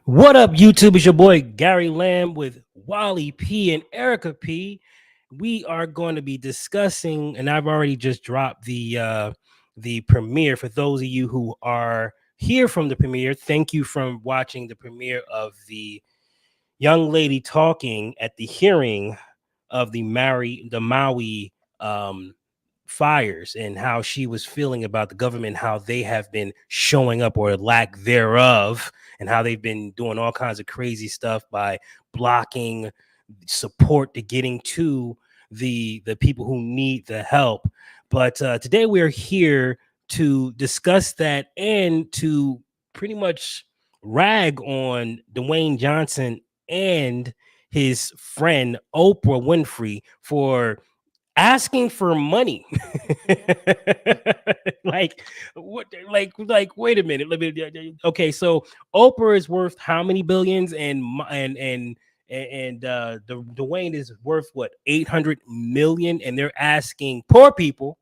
What up, YouTube? It's your boy Gary Lamb with Wally P and Erica P. We are going to be discussing, and I've already just dropped the premiere for those of you who are here from the premiere. Thank you for watching the premiere of the young lady talking at the hearing of the Maui fires and how she was feeling about the government, how they have been showing up or lack thereof, and how they've been doing all kinds of crazy stuff by blocking support to getting to the people who need the help. But today we're here to discuss that and to pretty much rag on Dwayne Johnson and his friend Oprah Winfrey for asking for money. like what, like wait a minute, let me okay, so Oprah is worth how many billions, and Dwayne is worth what, 800 million, and they're asking poor people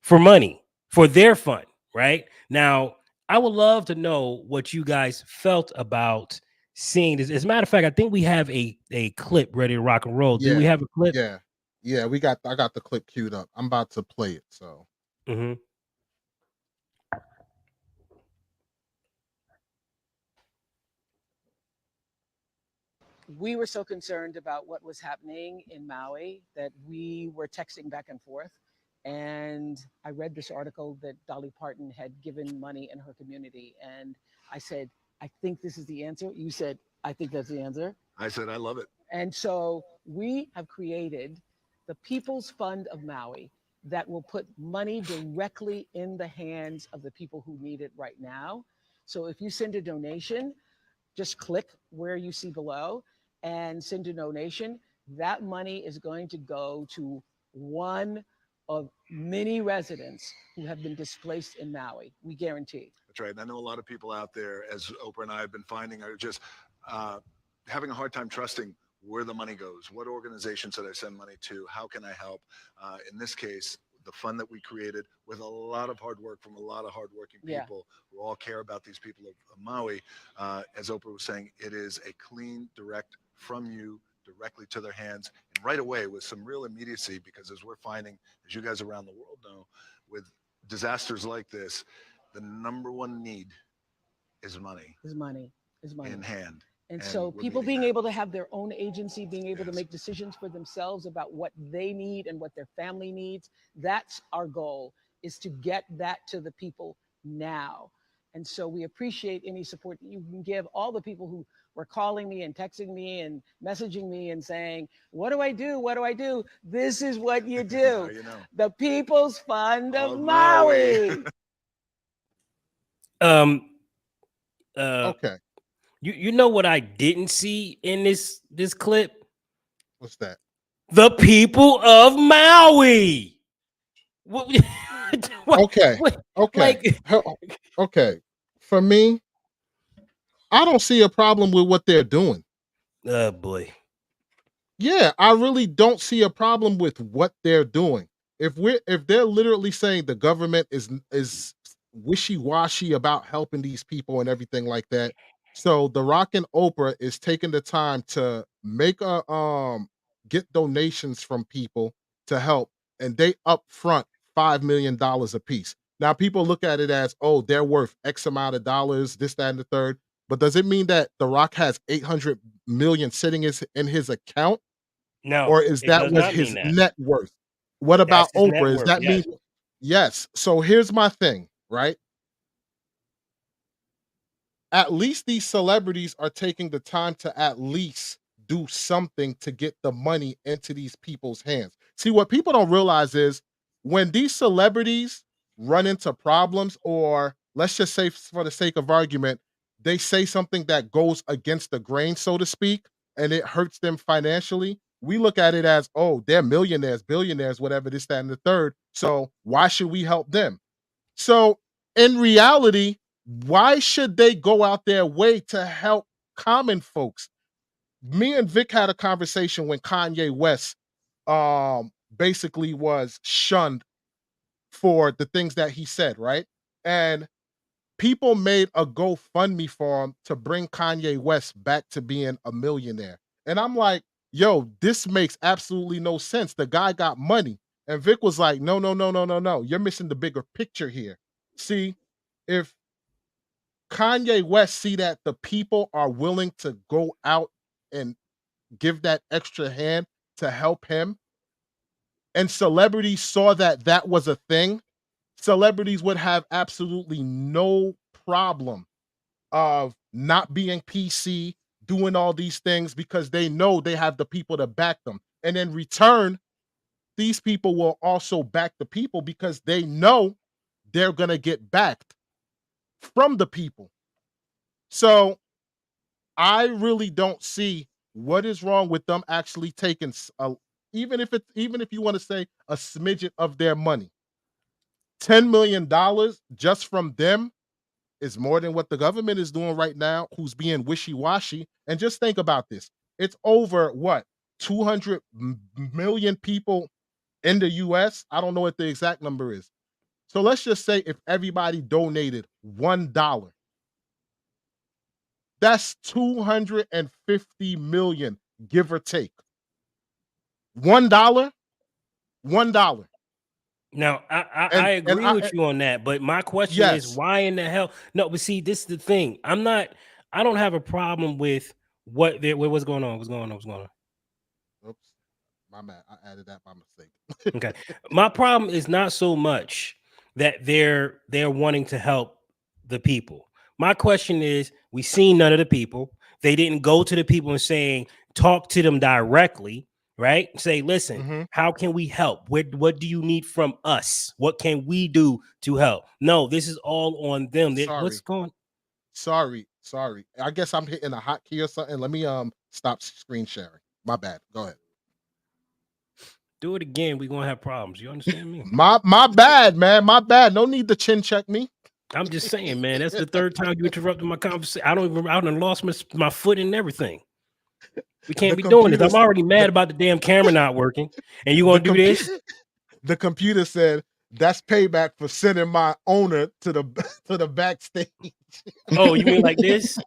for money for their fun. Right now, I would love to know what you guys felt about seeing this. As a matter of fact, I think we have a clip ready to rock and roll. Do we Yeah, have a clip? yeah, yeah. I got the clip queued up. I'm about to play it. So Mm-hmm. We were so concerned about what was happening in Maui that we were texting back and forth. And I read this article that Dolly Parton had given money in her community. And I said, I think this is the answer. You said, I think that's the answer. I said, I love it. And so we have created the People's Fund of Maui that will put money directly in the hands of the people who need it right now. So if you send a donation, just click where you see below and send a donation. That money is going to go to one of many residents who have been displaced in Maui. We guarantee. That's right. And I know a lot of people out there, as Oprah and I have been finding, are just uh, having a hard time trusting where the money goes. What organizations should I send money to? How can I help? In this case, the fund that we created with a lot of hard work from a lot of hardworking Yeah. people who all care about these people of Maui. As Oprah was saying, it is a clean, direct from you directly to their hands and right away with some real immediacy, because as we're finding, as you guys around the world know, with disasters like this, the number one need is money Is money. Is money. in hand. And And so we're people meeting being that. able to have their own agency, being able to Yes. make decisions for themselves about what they need and what their family needs, that's our goal, is to get that to the people now. And so we appreciate any support that you can give. All the people who were calling me and texting me and messaging me and saying, what do I do? What do I do? This is what you Now do. you know. The People's Fund of Of Maui. Maui. Um. Uh. okay, You know what I didn't see in this clip? what's that? The people of Maui. What? Okay, what okay, like? okay. For me, I don't see a problem with what they're doing. Oh boy. Yeah, I really don't see a problem with what they're doing. If they're literally saying the government is wishy-washy about helping these people and everything like that. So The Rock and Oprah is taking the time to make a get donations from people to help, and they upfront $5 million a piece. Now people look at it as, oh, they're worth X amount of dollars, this, that, and the third. But does it mean that The Rock has 800 million sitting in his account? No, Or is it that does what not mean his that. net worth? What That's about his net Oprah? Is worth. that mean Yes. yes. So here's my thing, right? At least these celebrities are taking the time to at least do something to get the money into these people's hands. See, what people don't realize is when these celebrities run into problems, or let's just say for the sake of argument, they say something that goes against the grain, so to speak, and it hurts them financially. We look at it as, oh, they're millionaires, billionaires, whatever, this, that, and the third. So why should we help them? So in reality, why should they go out their way to help common folks? Me and Vic had a conversation when Kanye West basically was shunned for the things that he said, right? And people made a GoFundMe for him to bring Kanye West back to being a millionaire. And I'm like, yo, this makes absolutely no sense. The guy got money. And Vic was like, no, no, no, no, no, no. You're missing the bigger picture here. See, if Kanye West see that the people are willing to go out and give that extra hand to help him, and celebrities saw that that was a thing, celebrities would have absolutely no problem of not being PC, doing all these things because they know they have the people to back them. And in return, these people will also back the people because they know they're going to get backed from the people. So I really don't see what is wrong with them actually taking even if you want to say a smidget of their money. $10 million just from them is more than what the government is doing right now, who's being wishy-washy. And just think about this. It's over what? 200 million people in the US. I don't know what the exact number is. So let's just say if everybody donated $1, that's 250 million, give or take. $1, $1. Now, I And agree with you on that, but my question is, yes. why in the hell? No, but see, this is the thing. I don't have a problem with what's going on. What's going on? What's going on? Oops, my bad. I added that by mistake. Okay. My problem is not so much that they're wanting to help the people. My question is, we seen none of the people. They didn't go to the people and saying, talk to them directly, right? Say, listen, Mhm. how can we help? What do you need from us? What can we do to help? No, this is all on them. What's Sorry. going? Sorry. I guess I'm hitting a hotkey or something. Let me stop screen sharing. My bad. Go ahead. Do it again. We're gonna have problems. You understand me? My bad, man. My bad. No need to chin check me. I'm just saying, man. That's the third time you interrupted my conversation. I done lost my foot and everything. We can't The be doing this. computer I'm already mad the, about the damn camera not working, and you the gonna do this? computer the computer said that's payback for sending my owner to the to the backstage. Oh, you mean like this?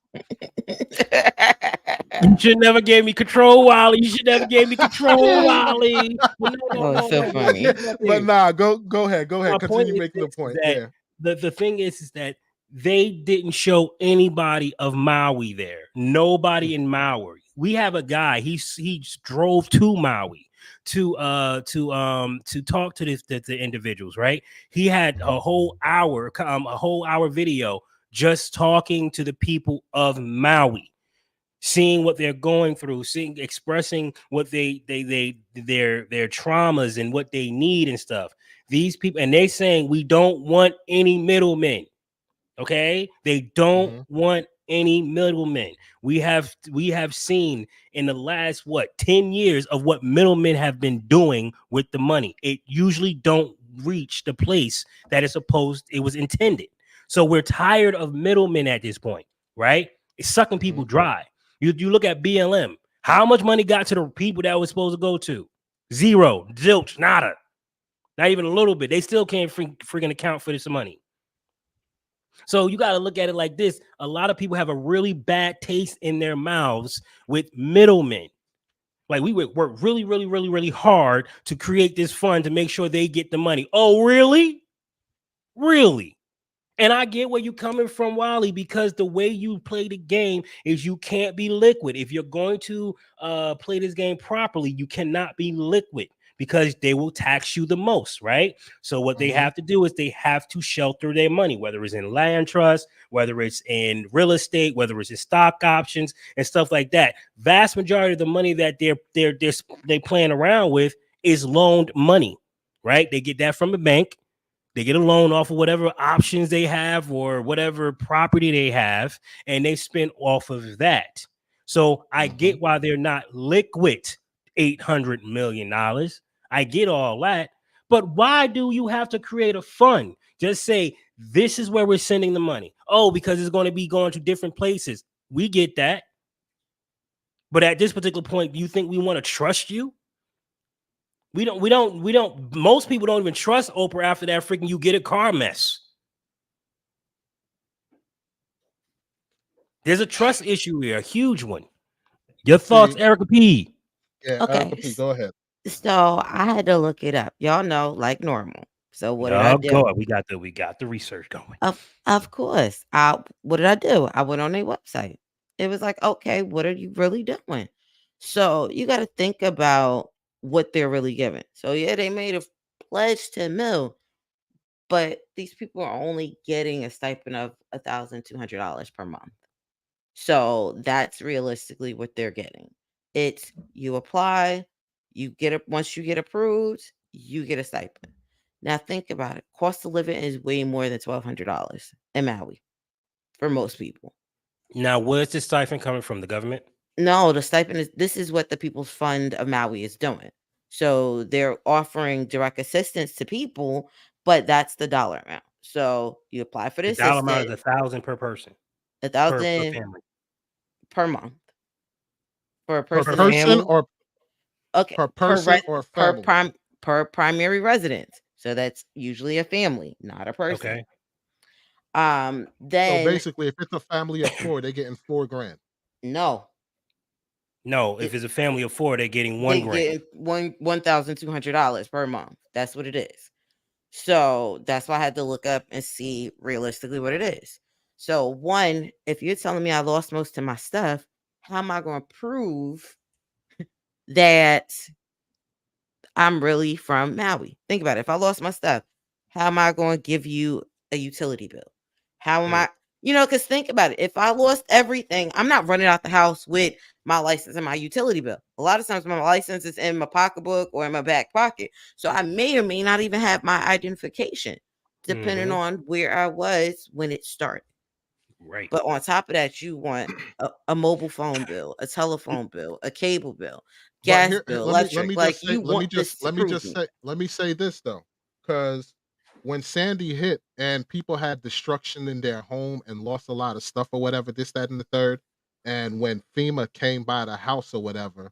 You should never gave me control, Wally. You should never gave me control, Wally. Well, Oh, it's so funny. But nah, go ahead. My point Continue is making the this, is point. that Yeah. the thing is that they didn't show anybody of Maui there. Nobody in Maui. We have a guy. He drove to Maui to talk to the individuals. Right. He had a whole hour video just talking to the people of Maui, seeing what they're going through, expressing what their traumas and what they need and stuff. These people, and they saying we don't want any middlemen. Okay, they don't Mhm. want any middlemen. We have seen in the last 10 years of what middlemen have been doing with the money. It usually don't reach the place that it was intended. So we're tired of middlemen at this point, right? It's sucking people Mhm. dry. You look at BLM. How much money got to the people that was supposed to go to? Zero, zilch, nada, not even a little bit. They still can't freaking account for this money. So you got to look at it like this. A lot of people have a really bad taste in their mouths with middlemen. Like, we would work really, really, really, really hard to create this fund to make sure they get the money. Oh, really? Really? And I get where you're coming from, Wally, because the way you play the game is you can't be liquid. If you're going to play this game properly, you cannot be liquid because they will tax you the most, right? So what they Mhm. have to do is they have to shelter their money, whether it's in land trust, whether it's in real estate, whether it's in stock options and stuff like that. Vast majority of the money that they playing around with is loaned money, right? They get that from the bank. They get a loan off of whatever options they have or whatever property they have, and they spend off of that. So I Mhm. get why they're not liquid $800 million. I get all that. But why do you have to create a fund? Just say, this is where we're sending the money. Oh, because it's going to be going to different places. We get that. But at this particular point, do you think we want to trust you? We don't. Most people don't even trust Oprah after that freaking "you get a car" mess. There's a trust issue here, a huge one. Your thoughts, See, Erica P. yeah, Erica Okay, P, go ahead. so I had to look it up. Y'all know, like normal. So what did I Oh, do? go. We got the research going. Of course. What did I do? I went on their website. It was like, okay, what are you really doing? So you got to think about what they're really giving. So yeah, they made a pledge to mil, but these people are only getting a stipend of $1,200 per month. So that's realistically what they're getting. It's you apply, you get it once you get approved, you get a stipend. Now think about it. Cost of living is way more than $1,200 in Maui for most people. Now, where's this stipend coming from? The government? No, the stipend is this is what the People's Fund of Maui is doing. So they're offering direct assistance to people, but that's the dollar amount. So you apply for the The dollar amount is assistance, 1,000 per person, a per thousand family, per month for a Per per person in person family. or okay per per person or family? per primary residence. So that's usually a family, not a person. Okay. So Then basically, if it's a family of 4, they're getting 4 grand. no, No, if it, it's a family of 4, they're getting they 1 grand. get $1,200 per month. That's what it is. So that's why I had to look up and see realistically what it is. So one, if you're telling me I lost most of my stuff, how am I going to prove that I'm really from Maui? Think about it. If I lost my stuff, how am I going to give you a utility bill? How am Mm. I, because think about it. If I lost everything, I'm not running out the house with my license and my utility bill. A lot of times my license is in my pocketbook or in my back pocket. So I may or may not even have my identification, depending Mhm. on where I was when it started. Right. But on top of that, you want a mobile phone bill, a telephone bill, a cable bill, But gas bill, let electric. me Like just say you want this to prove me. let me say this though, because when Sandy hit and people had destruction in their home and lost a lot of stuff or whatever, this, that, and the third, and when FEMA came by the house or whatever,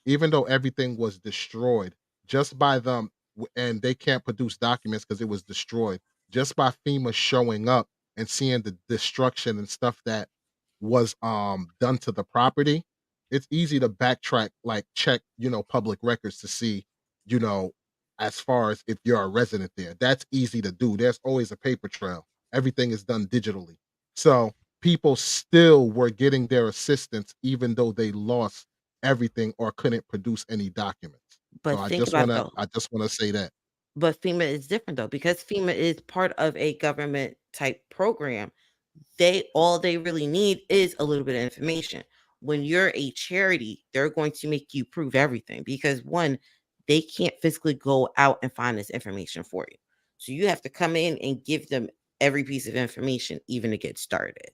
even though everything was destroyed, just by them, and they can't produce documents because it was destroyed, just by FEMA showing up and seeing the destruction and stuff that was done to the property, it's easy to backtrack, like check, public records to see, you know, as far as if you're a resident there. That's easy to do. There's always a paper trail. Everything is done digitally. So people still were getting their assistance even though they lost everything or couldn't produce any documents. So But think about it though. I just wanna say that. But FEMA is different though, because FEMA is part of a government type program. All they really need is a little bit of information. When you're a charity, they're going to make you prove everything because one, they can't physically go out and find this information for you. So you have to come in and give them every piece of information, even to get started.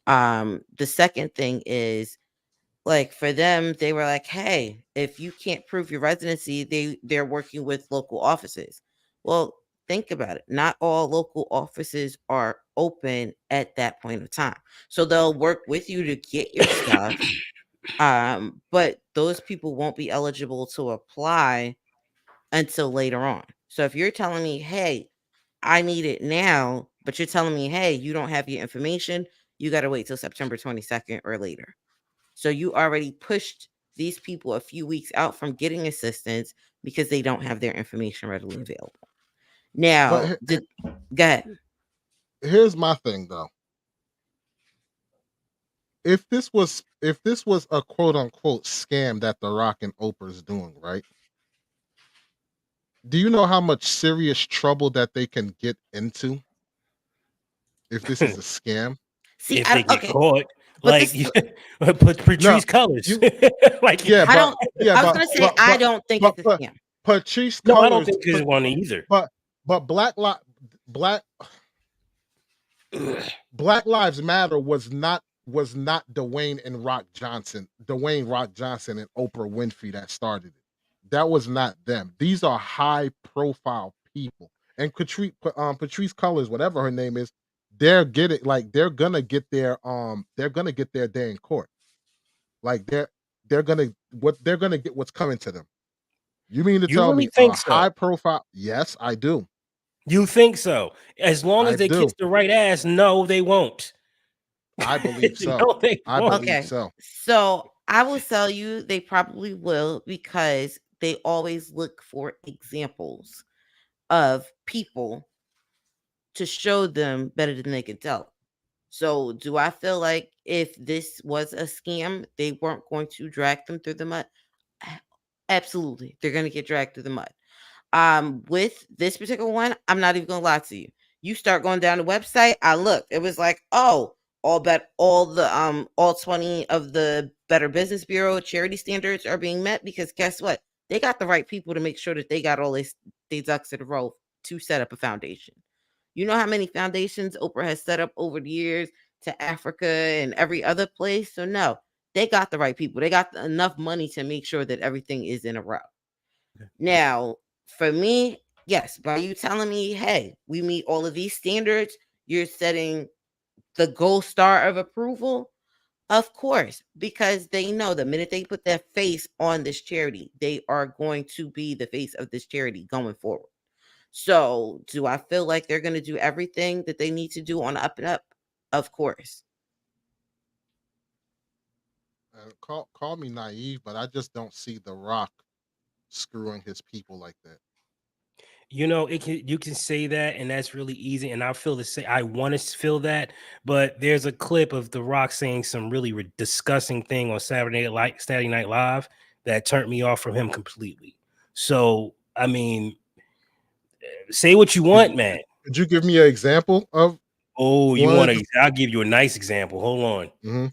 The second thing is like for them, they were like, hey, if you can't prove your residency, they're working with local offices. Well, think about it. Not all local offices are open at that point of time. So they'll work with you to get your stuff. But those people won't be eligible to apply until later on. So if you're telling me, hey, I need it now, but you're telling me, hey, you don't have your information, you got to wait till September 22nd or later. So you already pushed these people a few weeks out from getting assistance because they don't have their information readily available. But Now, go ahead. here's my thing though. If this was a quote unquote scam that The Rock and Oprah is doing, right? Do you know how much serious trouble that they can get into if this is a scam? See, If they get okay, caught, but like put No, Patrice Colors. you Like yeah, I but don't. yeah, I was gonna say I don't think but it's a but scam. Patrice no, I don't Colors, think there's one either. but Black Black Lives Matter was not Dwayne Rock Johnson and Oprah Winfrey that started it. That was not them. These are high profile people. And Patrice Cullors, whatever her name is, they're gonna get their day in court. Like they're gonna get what's coming to them. You mean to You tell really me think a so? high profile? Yes, I do. You think so? As long I as they kiss do. the right ass, no, they won't. I believe so. No, they I won't. believe Okay. so. So I will tell you they probably will because they always look for examples of people to show them better than they can tell. So do I feel like if this was a scam, they weren't going to drag them through the mud? Absolutely. They're going to get dragged through the mud. With this particular one, I'm not even gonna lie to you. You start going down the website, I looked, it was like, oh, all 20 of the Better Business Bureau charity standards are being met because guess what? They got the right people to make sure that they got all these ducks in a row to set up a foundation. You know how many foundations Oprah has set up over the years to Africa and every other place? So no, they got the right people. They got enough money to make sure that everything is in a row. Now, for me, yes, by you telling me, hey, we meet all of these standards, you're setting the gold star of approval. Of course, because they know the minute they put their face on this charity, they are going to be the face of this charity going forward. So, do I feel like they're going to do everything that they need to do on the up and up? Of course. Call me naive, but I just don't see The Rock screwing his people like that. You know, you can say that, and that's really easy. And I feel the same. I want to feel that, but there's a clip of The Rock saying some really disgusting thing on Saturday Night Live that turned me off from him completely. So, I mean, say what you Could want, you, man. could you give me an example of Oh, you one of want the? to? I'll give you a nice example. Hold on.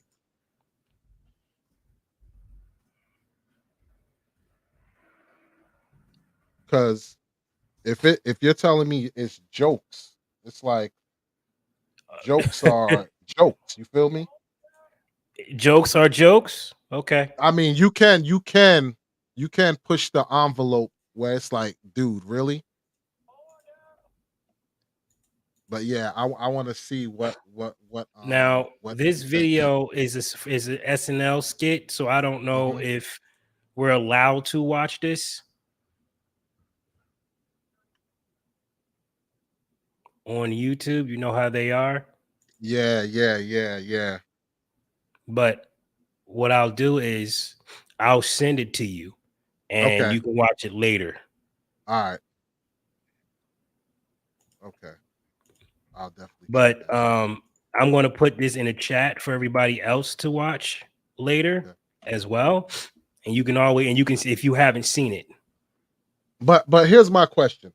Because if you're telling me it's jokes, it's like jokes are jokes. You feel me? Jokes are jokes. Okay. I mean, you can push the envelope where it's like, dude, really? But yeah, I want to see Now, what this he said next. video is an SNL skit, so I don't know Hmm. if we're allowed to watch this on YouTube. You know how they are. Yeah, yeah, yeah, yeah. But what I'll do is I'll send it to you and Okay. you can watch it later. All right. Okay. I'll definitely check But that out. I'm going to put this in a chat for everybody else to watch later Okay. as well. And you can always, and you can see if you haven't seen it. But here's my question.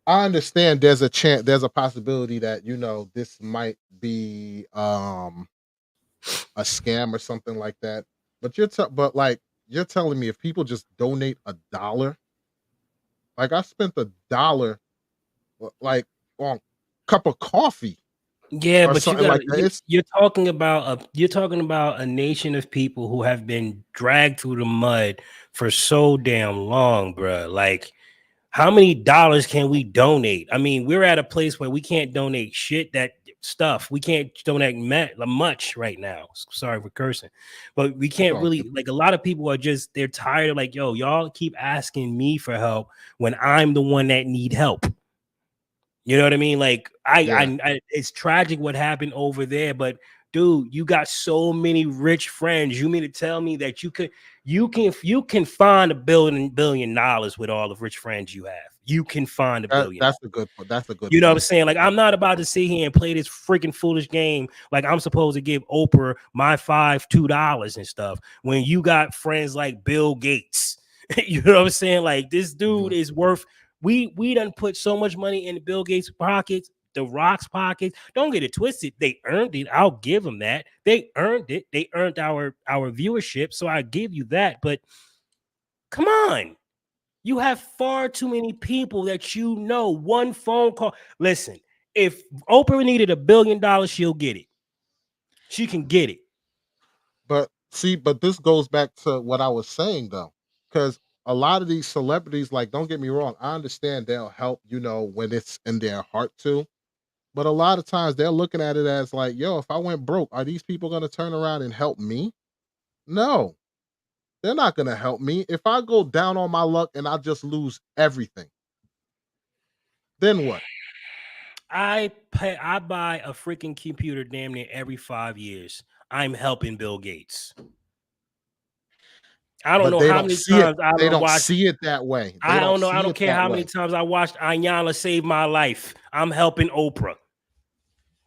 I understand there's a chance, there's a possibility that this might be a scam or something like that. But you're telling me if people just donate $1, like I spent $1 like on cup of coffee Yeah, or but something like that. It's you're talking about a nation of people who have been dragged through the mud for so damn long, bruh. Like, how many dollars can we donate? I mean, we're at a place where we can't donate shit that stuff. We can't donate much right now. Sorry for cursing, but we it's can't all really good. like a lot of people are just they're tired of like, yo, y'all keep asking me for help when I'm the one that need help. You know what I mean? Like Yeah. it's tragic what happened over there, but dude, you got so many rich friends. You mean to tell me that you can find $1 billion with all the rich friends you have? You can find a billion. That's a good point. That's a good You know what I'm point. saying? Like, I'm not about to sit here and play this freaking foolish game. Like, I'm supposed to give Oprah my $2 and stuff when you got friends like Bill Gates. You know what I'm saying? Like, this dude Mhm. is worth. We done put so much money in Bill Gates' pockets, the Rock's pockets. Don't get it twisted. They earned it. I'll give them that. They earned it. They earned our viewership. So I give you that. But come on. You have far too many people that one phone call. Listen, if Oprah needed $1 billion, she'll get it. She can get it. But see, but this goes back to what I was saying though, because a lot of these celebrities, like, don't get me wrong, I understand they'll help, when it's in their heart to. But a lot of times they're looking at it as like, yo, if I went broke, are these people gonna turn around and help me? No, they're not gonna help me. If I go down on my luck and I just lose everything, then what? I buy a freaking computer damn near every 5 years. I'm helping Bill Gates. I don't But know they how don't many see it. times I They don't don't watch. see it that way. They I don't don't know. I see don't it care that how many way. times I watched Ayanna save my life. I'm helping Oprah.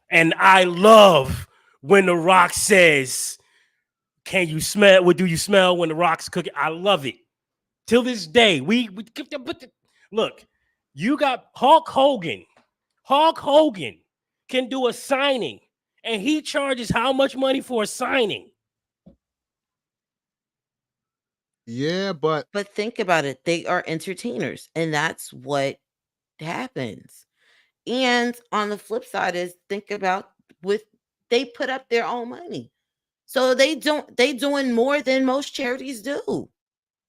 And I love when The Rock says, "Can you smell? What do you smell when The Rock's cooking?" I love it. Till this day, we look. You got Hulk Hogan. Hulk Hogan can do a signing, and he charges how much money for a signing? Yeah, but But think about it. They are entertainers, and that's what happens. And on the flip side is think about with they put up their own money. So they doing more than most charities do.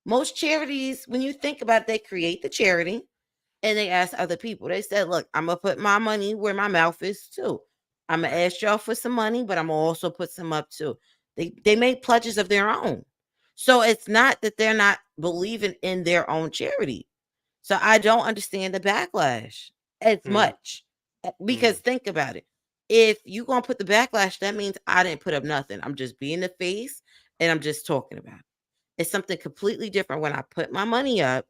Most charities, when you think about it, they create the charity and they ask other people. They said, look, I'm gonna put my money where my mouth is too. I'm gonna Right. ask y'all for some money, but I'm gonna also put some up too. They make pledges of their own. So it's not that they're not believing in their own charity. So I don't understand the backlash as Mm, much. Because mm. think about it. If you gonna put the backlash, that means I didn't put up nothing. I'm just being the face and I'm just talking about it. It's something completely different when I put my money up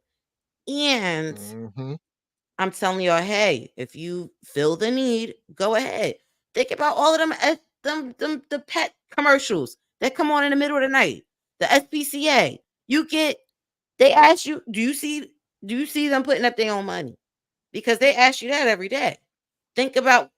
and mhm, I'm telling y'all, hey, if you feel the need, go ahead. Think about all of them the pet commercials that come on in the middle of the night. The SPCA. You get they ask you, do you see them putting up their own money? Because they ask you that every day. Think about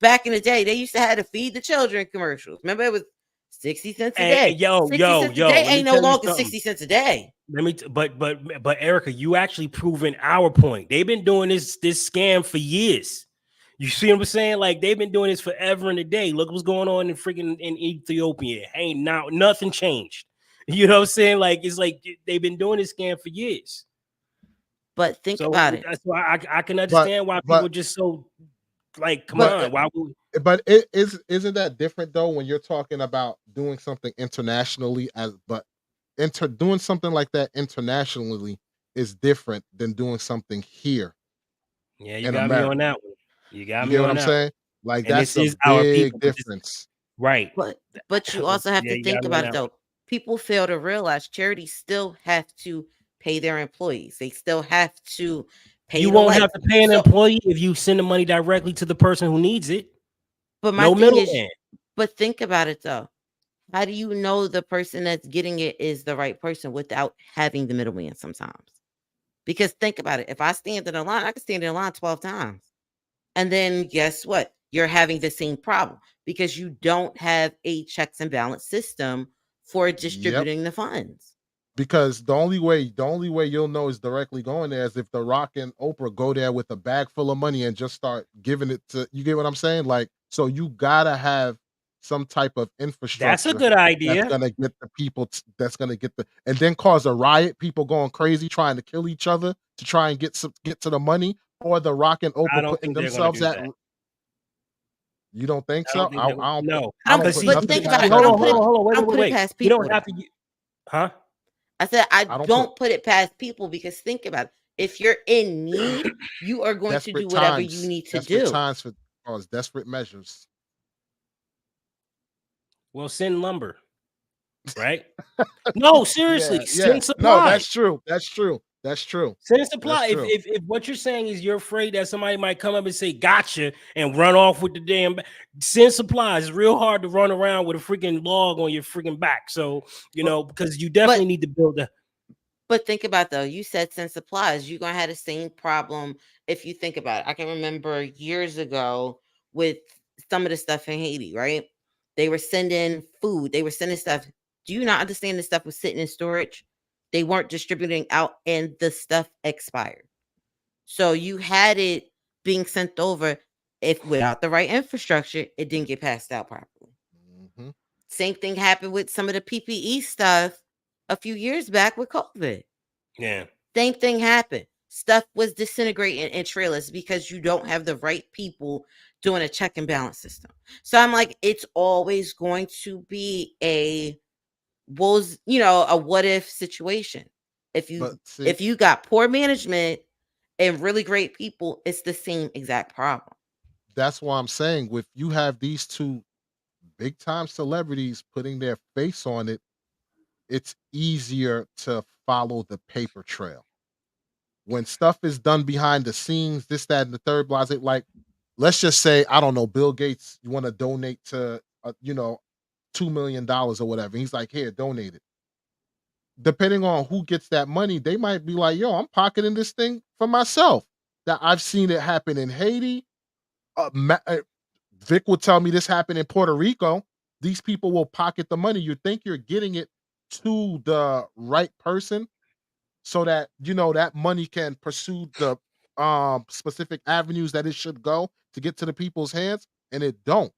back in the day, they used to have to feed the children commercials. Remember it was 60 cents a Hey, day. yo, 60 yo, cents a yo. day Let me ain't no tell you longer something. 60 cents a day. But Erica, you actually proven our point. They've been doing this scam for years. You see what I'm saying? Like they've been doing this forever and a day. Look what's going on in freaking in Ethiopia. Ain't now nothing changed. You know what I'm saying? Like it's like they've been doing this scam for years. But think So about it. that's why I can but understand why people but just so like, come But but on, why would but it is isn't that different though when you're talking about doing something internationally as but doing something like that internationally is different than doing something here yeah, you in got me on America. that one. You got You me get what on I'm that one. saying? Like And that's this a is our big people, but this difference. right. but you also have Yeah, to you got think me on about it that one. though. People fail to realize charities still have to pay their employees. They still have to You pay the won't light. have to pay an So, employee if you send the money directly to the person who needs it. but my No thing is, middleman. but think about it though. How do you know the person that's getting it is the right person without having the middleman sometimes? Because think about it. If I stand in a line, I can stand in a line 12 times. And then guess what? You're having the same problem because you don't have a checks and balance system for Yep. distributing the funds. Because the only way you'll know is directly going there is if The Rock and Oprah go there with a bag full of money and just start giving it to you get what I'm saying? Like, so you gotta have some type of That's a infrastructure good that's idea. gonna get the people that's gonna get the and then cause a riot, people going crazy trying to kill each other to try and get to the money, or The Rock and I Oprah don't putting think they're going to themselves do at that. you don't think I don't so? think they're I don't put no. I don't But Because put see, but nothing think about see, it. past I hold on, don't put hold it. anybody. on, hold on, I wait, don't wait, wait, put it wait. past You people don't though. have to, huh? I said I I don't put don't put it past people because think about it. If you're in need, you are going to do whatever you need to desperate do. times for cause desperate measures. Well, send lumber, right? No, seriously, Yeah, yeah. send No, supplies. that's true. That's true. That's true. Send That's supply. true. If what you're saying is you're afraid that somebody might come up and say gotcha and run off with the damn send supplies. It's real hard to run around with a freaking log on your freaking back. So But because you But definitely need to build a But think about though, you said since supplies, you're gonna have the same problem if you think about it. I can remember years ago with some of the stuff in Haiti, right? They were sending food, they were sending stuff. Do you not understand this stuff was sitting in storage? They weren't distributing out and the stuff expired. So you had it being sent over. If without the right infrastructure, it didn't get passed out properly. mhm. Same thing happened with some of the PPE stuff a few years back with COVID. yeah. Same thing happened. Stuff was disintegrating in trailers because you don't have the right people doing a check and balance system. So I'm like, it's always going to be a what if situation. If you But see, if you got poor management and really great people, it's the same exact problem. that's why I'm saying with you have these two big time celebrities putting their face on it, it's easier to follow the paper trail. When stuff is done behind the scenes, this, that, and the third, blase, like, let's just say, I don't know, Bill Gates, you want to donate to, $2 million or whatever. He's like, here, donate it. Depending on who gets that money, they might be like, yo, I'm pocketing this thing for myself. That I've seen it happen in Haiti. Vic would tell me this happened in Puerto Rico. These people will pocket the money. You think you're getting it to the right person so that that money can pursue the specific avenues that it should go to get to the people's hands, and it don't.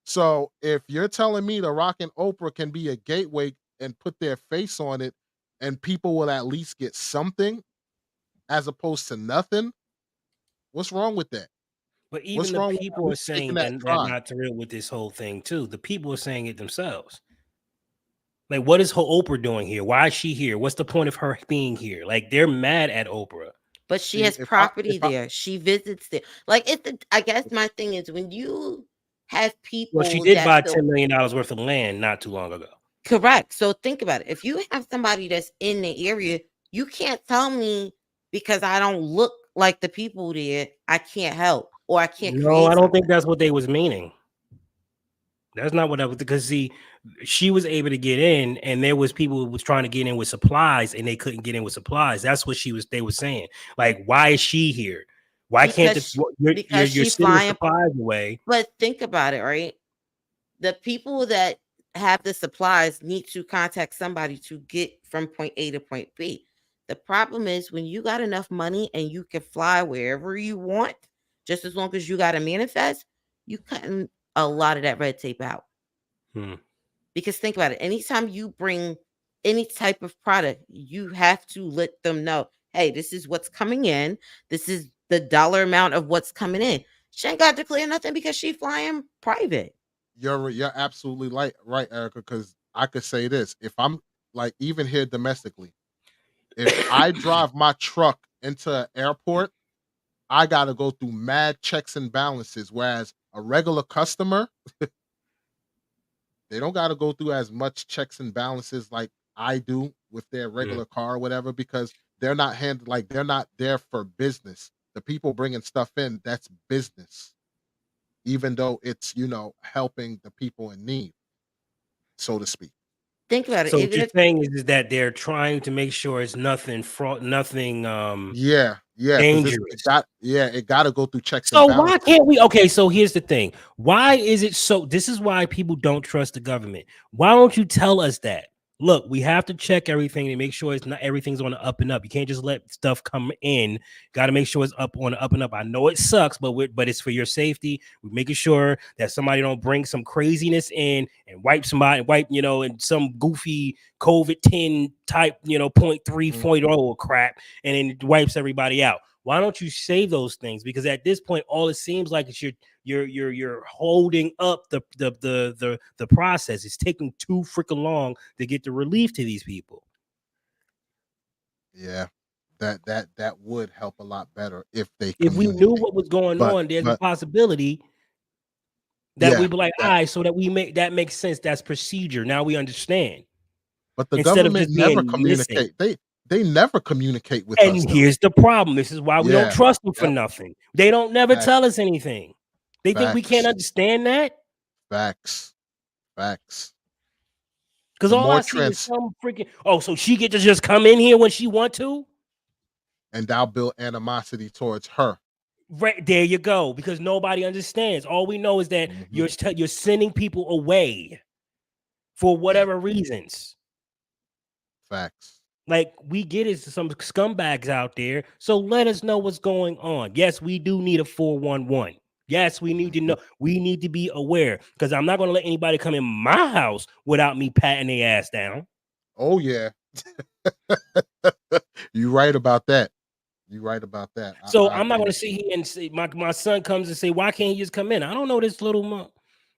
So if you're telling me The Rock and Oprah can be a gateway and put their face on it, and people will at least get something as opposed to nothing, what's wrong with that? But even What's the wrong with at people are least taking saying that that try? not to real with this whole thing too. The people are saying it themselves. Like, what is Oprah doing here? Why is she here? What's the point of her being here? Like, they're mad at Oprah. But she See, has property there. She visits there. Like I guess my thing is when you have Well, she people did that buy feel $10 million worth of land not too long ago. correct. So think about it. If you have somebody that's in the area, you can't tell me because I don't look like the people there, I can't help or I can't No, I create don't something. think that's what they was meaning. That's not what I was, because see, she was able to get in, and there was people who was trying to get in with supplies, and they couldn't get in with supplies. That's what they were saying. Like, why is she here? Why can't Because you're she sending flying. supplies away? But think about it, right? The people that have the supplies need to contact somebody to get from point A to point B. The problem is when you got enough money and you can fly wherever you want, just as long as you got to manifest, you cutting a lot of that red tape out. Because think about it, anytime you bring any type of product, you have to let them know, hey, this is what's coming in. This is the dollar amount of what's coming in. She ain't got to declare nothing because she flying private. You're absolutely right, Erica. Because I could say this: if I'm like even here domestically, if I drive my truck into an airport, I got to go through mad checks and balances. Whereas a regular customer, they don't got to go through as much checks and balances like I do with their regular car or whatever, because they're not there for business. The people bringing stuff in, that's business, even though it's helping the people in need, so to speak. Think about it. So what Even you're if saying is that they're trying to make sure it's nothing fraud, nothing Yeah, because dangerous. it got to go through checks and So why balances. can't we? Okay, so here's the thing. Why is it so? This is why people don't trust the government. Why don't you tell us that? Look, we have to check everything and make sure it's not everything's on the up and up. You can't just let stuff come in. Got to make sure it's up on the up and up. I know it sucks, but it's for your safety. We're making sure that somebody don't bring some craziness in and wipe somebody, and some goofy COVID-10 type, 0.3, Mhm. 0.0 crap, and then it wipes everybody out. Why don't you say those things? Because at this point, all it seems like is you're holding up the process. It's taking too freaking long to get the relief to these people. Yeah, that would help a lot better if they If we knew communicate. what was going But on, there's a but possibility that yeah, we'd be like, all that right, so that makes sense. That's procedure. Now we understand. but the Instead of government just never being missing. communicate. They never communicate with us And though. here's the problem. This is why we don't Yeah. trust them for Yep. nothing. They don't never tell Facts. us anything. They think we can't Facts. understand that. Facts. Facts. Because The all I more see is trans some freaking, so she get to just come in here when she want to? and thou build animosity towards her. Right there you go. Because nobody understands. All we know is that Mhm. you're sending people away for Yeah. whatever reasons. Facts. Like, we get it, some scumbags out there. So let us know what's going on. Yes, we do need a 411. Yes, we need to Mhm. know. We need to be aware, because I'm not going to let anybody come in my house without me patting their ass down. Oh yeah. You right about that. You right about that. So I I'm not agree going to with sit you. here and say my son comes and say, why can't he just come in? I don't know this little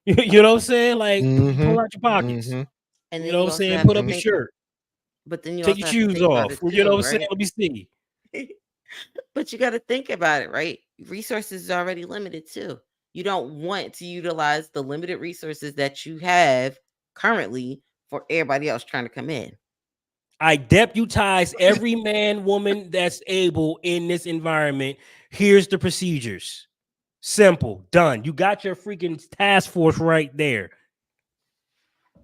you know what I'm saying? Like, pull Mhm. out your pockets. Mhm. and You then know you what I'm also saying? have Put to up your Mhm. think shirt. but then you Take also your have to shoes think about off. it You know too, what I'm saying? right? Let me see. But you got to think about it, right? resources is already limited too. You don't want to utilize the limited resources that you have currently for everybody else trying to come in. I deputize every man, woman that's able in this environment. Here's the procedures. Simple, done. You got your freaking task force right there.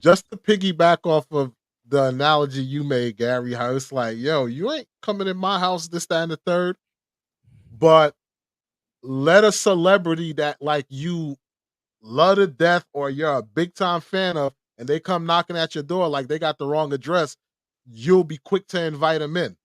Just to piggyback off of the analogy you made, Gary, how it's like, yo, you ain't coming in my house, this, that, and the third. But let a celebrity that like you love to death or you're a big time fan of, and they come knocking at your door like they got the wrong address, you'll be quick to invite them in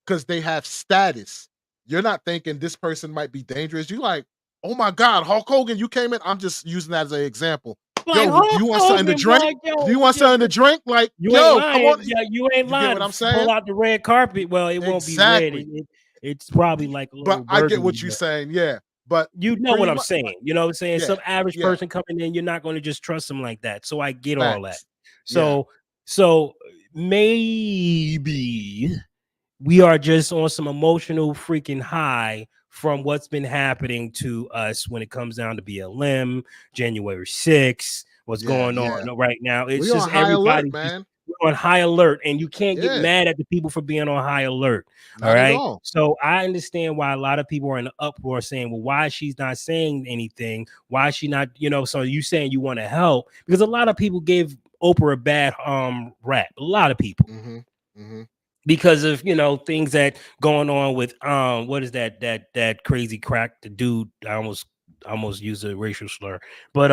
because they have status. You're not thinking this person might be dangerous. You like, oh my God, Hulk Hogan, you came in. I'm just using that as an example. Like, Yo, do you want something to drink? like, yo, Do you want something to drink? Like, you ain't yo, come lying. on. Yeah, you ain't You get lying. what I'm Pull saying? out the red carpet. Well, it won't be red. Exactly. It's probably like a But little I get burgundy. what you're saying. Yeah. But You know pretty what I'm much, saying. You know what I'm saying? yeah, Some average yeah, person coming in, you're not going to just trust them like that. So I get all that. facts. Yeah. So maybe we are just on some emotional freaking high from what's been happening to us when it comes down to BLM, January 6th, what's Yeah, going yeah. on right now. It's We on just high alert, everybody just man. on high alert, and you can't get Yeah, mad at the people for being on high alert. All not at right. all. So I understand why a lot of people are in an uproar saying, well, why she's not saying anything? Why is she not, so you saying you want to help? Because a lot of people gave Oprah a bad rap. A lot of people Mm-hmm. Mm-hmm. because of things that going on with what is that crazy crack, the dude, I almost used a racial slur, but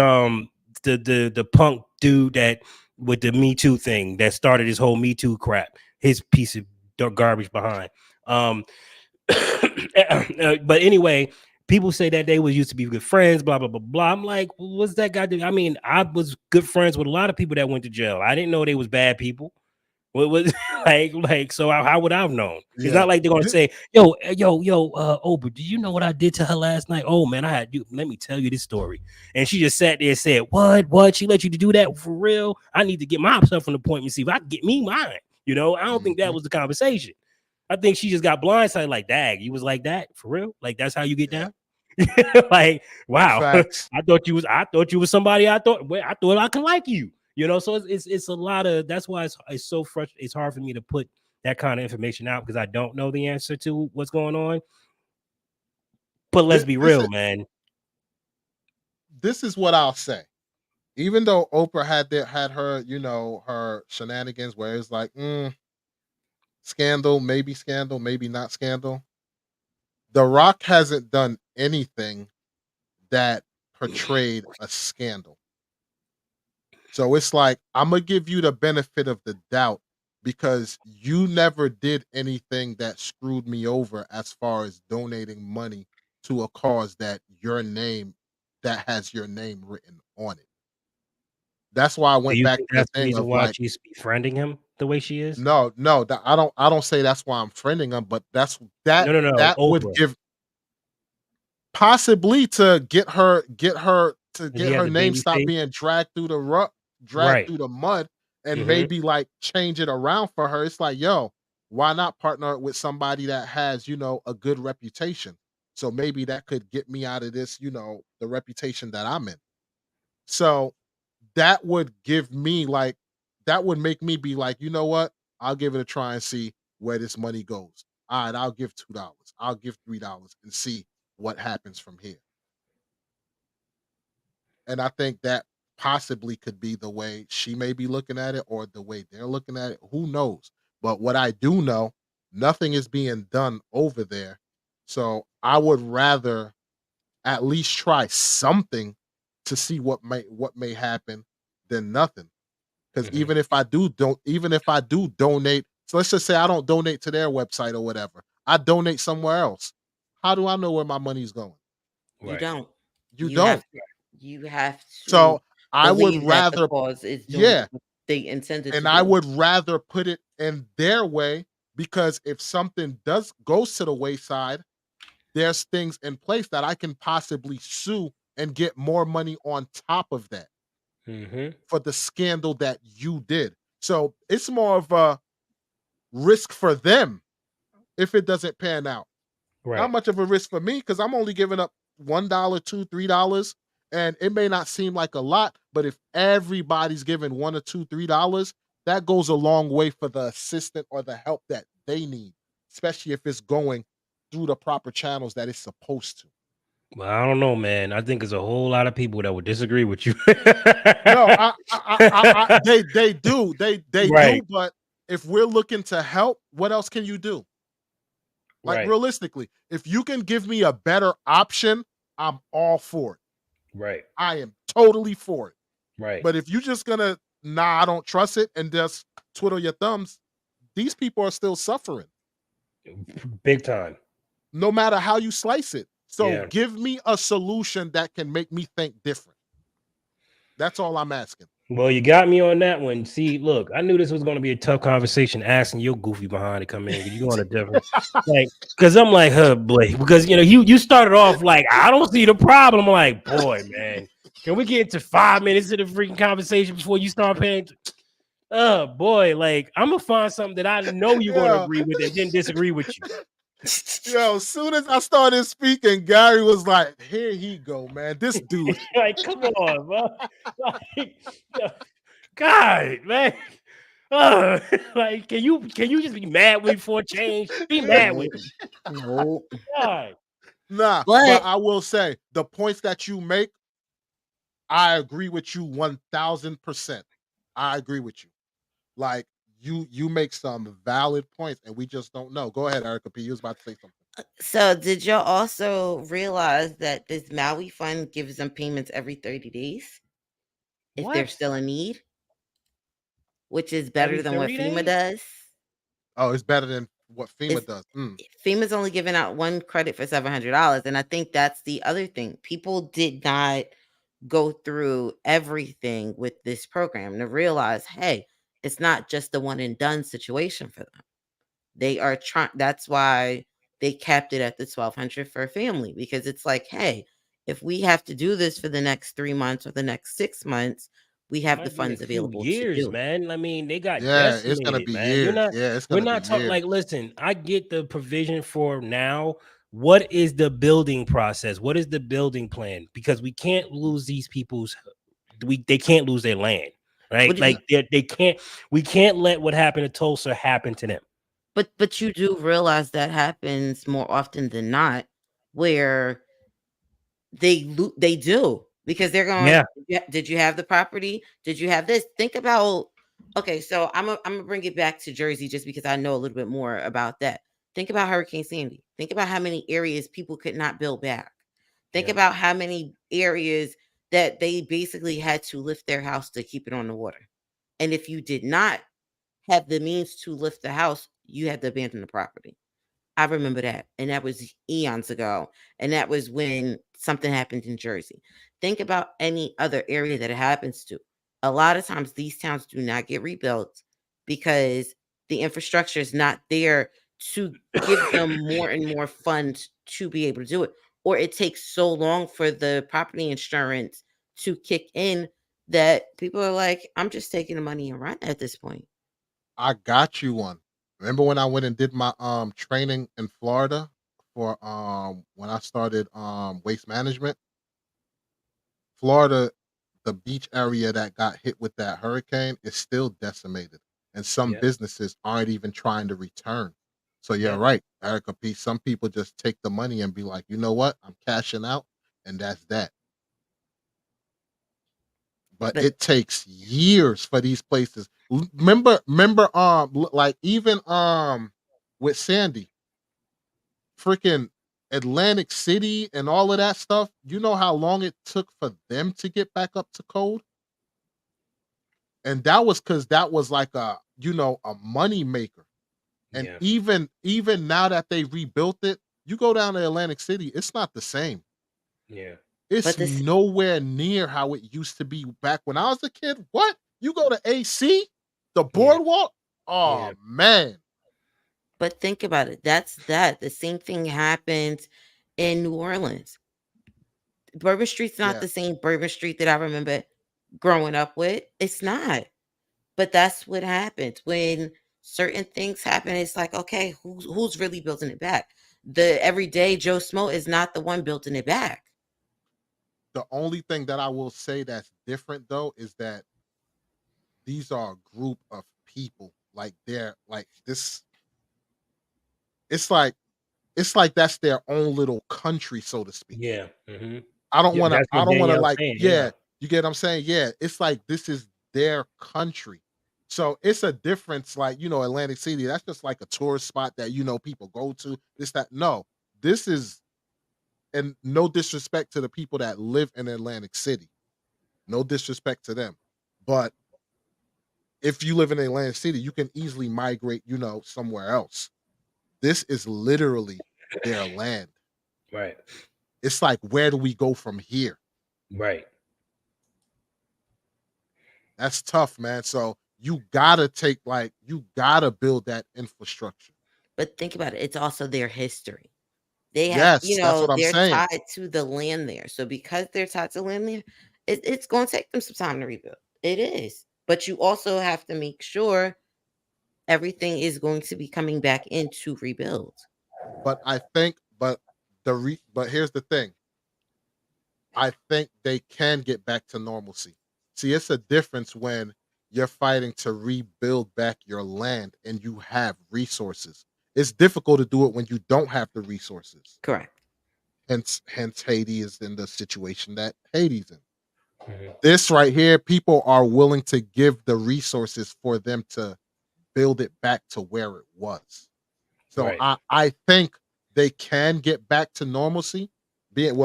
the punk dude that with the Me Too thing that started this whole Me Too crap, his piece of garbage behind. But anyway, people say that they was used to be good friends, blah blah blah blah. I'm like, what's that guy do? I mean, I was good friends with a lot of people that went to jail. I didn't know they was bad people. What was like? So how would I have known? It's Yeah. not like they're gonna say, "Yo, Oprah, do you know what I did to her last night? Oh man, I had you. Let me tell you this story." And she just sat there and said, "What? She let you to do that for real? I need to get myself an appointment, see if I can get me mine." I don't think that Mm-hmm. was the conversation. I think she just got blindsided. Like, dag, you was like that for real? Like that's how you get Yeah. down? Like, wow. Facts. I thought you was somebody I thought I can like you. So it's a lot of, that's why it's so frustrating. It's hard for me to put that kind of information out because I don't know the answer to what's going on. But let's be This real, man. is what I'll say. Even though Oprah had her, her shenanigans where it's like, scandal, maybe not scandal. The Rock hasn't done anything that portrayed a scandal. So it's like, I'm gonna give you the benefit of the doubt because you never did anything that screwed me over as far as donating money to a cause that has your name written on it. That's why I Do went you back think to the that's the thing reason of why like, she's befriending him the way she is? no, no, I don't say that's why I'm friending him, but that No, that would Oprah. give possibly to Does he get have her the name baby stop face? being dragged Right. through the mud, and Hmm. maybe like change it around for her. It's like, yo, why not partner with somebody that has, a good reputation? So maybe that could get me out of this, the reputation that I'm in. So that would give me like that would make me be like, you know what? I'll give it a try and see where this money goes. All right, I'll give $2. I'll give $3 and see what happens from here. And I think that possibly could be the way she may be looking at it or the way they're looking at it. Who knows? But what I do know, nothing is being done over there. So I would rather at least try something to see what may happen than nothing. Because Hmm. even if I do donate, so let's just say I don't donate to their website or whatever, I donate somewhere else. How do I know where my money's going? You Right. don't. You You have don't. you have to So I would believe that the rather, cause is doing yeah, what they intended to and I do. would rather put it in their way because if something does goes to the wayside, there's things in place that I can possibly sue and get more money on top of that Hmm. for the scandal that you did. So it's more of a risk for them if it doesn't pan out. Not Right. much of a risk for me because I'm only giving up $1, 2, $3, and it may not seem like a lot, but if everybody's giving 1 or 2, $3, that goes a long way for the assistant or the help that they need, especially if it's going through the proper channels that it's supposed to. Well, I don't know, man. I think there's a whole lot of people that would disagree with you. No, they do, they Right. do, but if we're looking to help, what else can you do? Like, Right. realistically, if you can give me a better option, I'm all for it. Right. I am totally for it. Right. But if you just gonna, "Nah, I don't trust it," and just twiddle your thumbs, these people are still suffering, Big time. no matter how you slice it. So Yeah. give me a solution that can make me think different. That's all I'm asking. Well, you got me on that one. See, look, I knew this was going to be a tough conversation. Asking your goofy behind to come in because you on a different, like, because I'm like, huh, boy, because you started off like, I don't see the problem. I'm like, boy, man, can we get into 5 minutes of the freaking conversation before you start paying? Oh boy, like I'm gonna find something that I know you're going to Yeah. agree with and then disagree with you. Yo, as soon as I started speaking, Gary was like, "Here he go, man. This dude." Like, come on, bro. Like, yo, God, man. Uh, like, can you just be mad with me for a change? Be mad No, with me. no. God. Nah, but But I will say the points that you make, I agree with you 1000%. I agree with you. Like, you make some valid points, and we just don't know. Go ahead, Erica P. You was about to say something. so did y'all also realize that this Maui fund gives them payments every 30 days if they're What? still in need, which is Every better than what 30 FEMA days? does? Oh, it's better than what FEMA It's does. FEMA's only giving out one credit for $700, and I think that's the other thing. People did not go through everything with this program to realize, hey, it's not just the one and done situation for them. They are trying. That's why they capped it at the 1,200 for a family, because it's like, hey, if we have to do this for the next 3 months or the next 6 months, we have the Might be a funds few available to years, do it. man. I mean, they got Yeah, it's gonna decimated, be man. You're years. not, Yeah, it's we're gonna be not talking years. like, listen, I get the provision for now. What is the building process? What is the building plan? Because we can't lose these people's they can't lose their land, What right? do you? Like they can't we can't let what happened to Tulsa happen to them. But you do realize that happens more often than not, where they do, because they're going, Yeah. "Yeah, did you have the property? Did you have this?" Think about, okay, so I'm gonna bring it back to Jersey just because I know a little bit more about that. Think about Hurricane Sandy. Think about how many areas people could not build back. Think Yeah. about how many areas that they basically had to lift their house to keep it on the water. And if you did not have the means to lift the house, you had to abandon the property. I remember that, and that was eons ago, and that was when something happened in Jersey. Think about any other area that it happens to. A lot of times these towns do not get rebuilt because the infrastructure is not there to give them more and more funds to be able to do it, or it takes so long for the property insurance to kick in that people are like, "I'm just taking the money and run at this point." I got you one. Remember when I went and did my training in Florida for when I started waste management? Florida, the beach area that got hit with that hurricane is still decimated. And some Yeah. businesses aren't even trying to return. So you're Yeah. right, Erica P. Some people just take the money and be like, you know what? I'm cashing out, and that's that. But But it takes years for these places. Remember, like even with Sandy, freaking Atlantic City and all of that stuff. You know how long it took for them to get back up to code? And that was because that was like a money maker. And Yeah. even now that they rebuilt it, you go down to Atlantic City, it's not the same. Yeah. It's but this nowhere near how it used to be back when I was a kid. What? You go to AC, the Yeah. boardwalk? Oh Yeah. man. But think about it. That's that. The same thing happened in New Orleans. Bourbon Street's not Yeah. the same Bourbon Street that I remember growing up with. It's not. But that's what happens when certain things happen. It's like, okay, who's really building it back? The everyday Joe Smo is not the one building it back. The only thing that I will say that's different though is that these are a group of people. Like they're like this. It's like that's their own little country, so to speak. Yeah. Hmm. I don't Yeah, wanna that's I what don't wanna Danielle's like, saying. yeah, Yeah. you get what I'm saying? Yeah, it's like this is their country. So it's a difference, like, Atlantic City, that's just like a tourist spot that, people go to, this, that. No, this is, and no disrespect to the people that live in Atlantic City. No disrespect to them. But if you live in Atlantic City, you can easily migrate, somewhere else. This is literally their land. Right. It's like, where do we go from here? Right. That's tough, man. So you gotta you gotta build that infrastructure. But think about it, it's also their history. They have, Yes, that's what I'm they're saying. tied to the land there. So because they're tied to land there, it's going to take them some time to rebuild. It is. But you also have to make sure everything is going to be coming back in to rebuild. But I think, but here's the thing. I think they can get back to normalcy. See, it's a difference when you're fighting to rebuild back your land and you have resources. It's difficult to do it when you don't have the resources. Correct. Hence Haiti is in the situation that Haiti's in. Mhm. This right here, people are willing to give the resources for them to build it back to where it was. So Right. I think they can get back to normalcy, being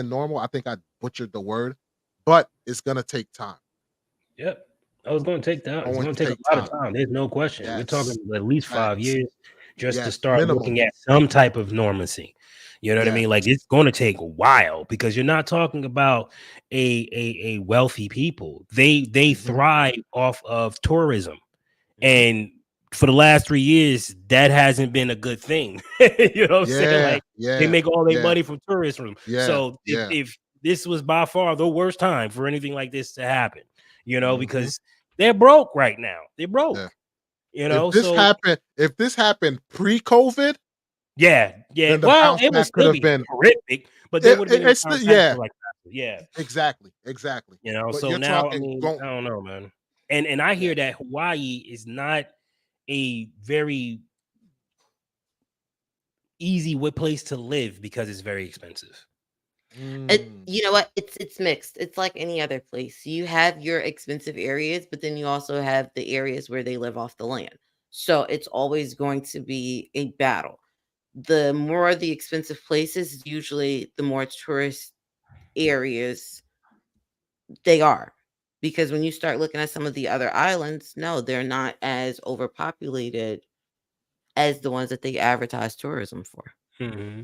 normal. I think I butchered the word, but it's gonna take time. Yep. I was going to take that. It's Going going to to take take a lot of time. time. There's no question. We're talking Yes, at least 5 years facts. just to Yes, start minimum. looking at some type of normancy. You know what I Yes. mean? Like it's going to take a while because you're not talking about a wealthy people. They Hmm. thrive off of tourism, Hmm. and for the last 3 years, that hasn't been a good thing. You know what I'm saying? Yeah, Like they yeah, make all their yeah, money from tourism. yeah, So yeah. if this was by far the worst time for anything like this to happen, Hmm. because they're broke right now. They're Yeah. broke, so If this happened pre-COVID, yeah, yeah. then the Well, bounce it would back could still have be been horrific, but there would have been a it's the bounce back yeah, for like yeah. exactly, exactly. But So you're now I talking mean, going I don't know, man. And I yeah. hear that Hawaii is not a very easy place to live because it's very expensive. Mm, You know what? It's mixed. It's like any other place. You have your expensive areas, but then you also have the areas where they live off the land. So it's always going to be a battle. The more the expensive places, usually the more tourist areas they are. Because when you start looking at some of the other islands, no, they're not as overpopulated as the ones that they advertise tourism for. Hmm.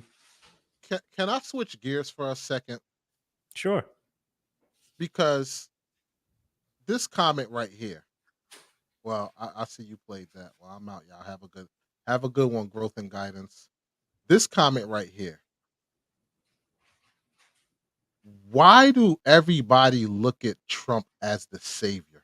can I switch gears for a second? Sure. Because this comment right here. Well, I see you played that. Well, I'm out, y'all. Have a good one, growth and guidance. This comment right here. Why do everybody look at Trump as the savior?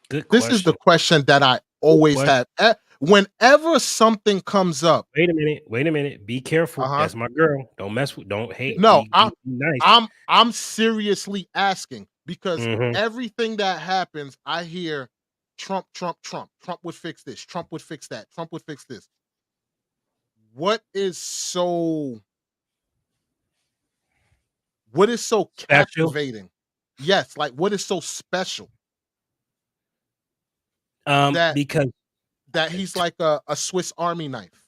Good This is the question. question that I Good always question. have. Whenever something comes up, Wait a minute. Wait a minute. Be careful. uh-huh. That's my girl. Don't mess with. Don't hate. No, Be nice. I'm seriously asking because Hmm. everything that happens, I hear Trump, Trump, Trump. Trump would fix this. Trump would fix that. Trump would fix this. What is so what is so Special. captivating? Yes, like what is so special that Because he's like a Swiss Army knife?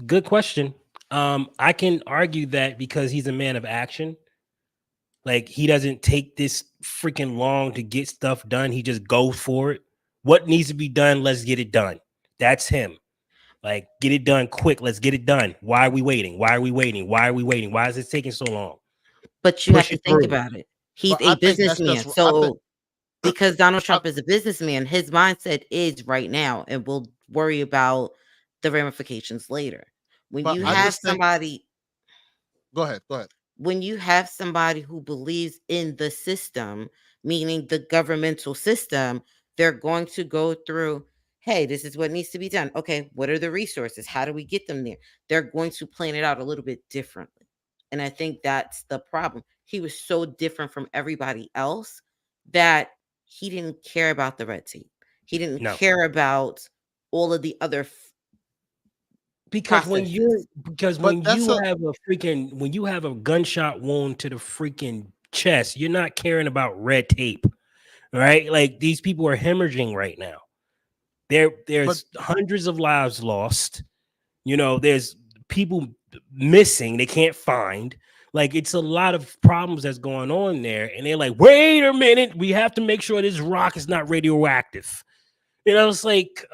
good question. I can argue that because he's a man of action. Like he doesn't take this freaking long to get stuff done. He just goes for it. What needs to be done? Let's get it done. That's him. Like, get it done quick. Let's get it done. Why are we waiting? Why are we waiting? Why are we waiting? Why is it taking so long? But you have Push to it think through. about it. He's But I a think that's businessman. just I think So because Donald I, Trump is a businessman, his mindset is right now, and we'll worry about the ramifications later. When but you I have just think somebody, go ahead, go ahead. when you have somebody who believes in the system, meaning the governmental system, they're going to go through hey, this is what needs to be done. Okay, what are the resources? How do we get them there? They're going to plan it out a little bit differently. And I think that's the problem. He was so different from everybody else that he didn't care about the red tape. He didn't No, care about all of the other because processes. But that's a when you have a gunshot wound to the freaking chest, you're not caring about red tape, right? Like these people are hemorrhaging right now. but There's hundreds of lives lost. There's people missing they can't find. Like it's a lot of problems that's going on there, and they're like, wait a minute, we have to make sure this rock is not radioactive. It's like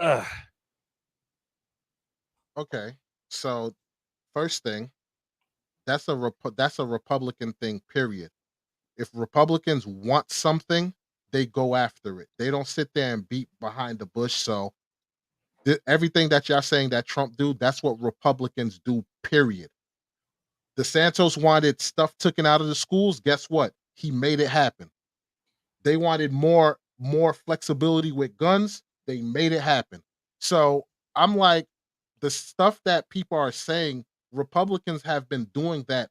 okay. So first thing, that's a Republican thing, period. If Republicans want something, they go after it. They don't sit there and beat behind the bush. So everything that y'all saying that Trump do, that's what Republicans do, period. DeSantis wanted stuff taken out of the schools. Guess what? He made it happen. They wanted more flexibility with guns. They made it happen. So I'm like, the stuff that people are saying, Republicans have been doing that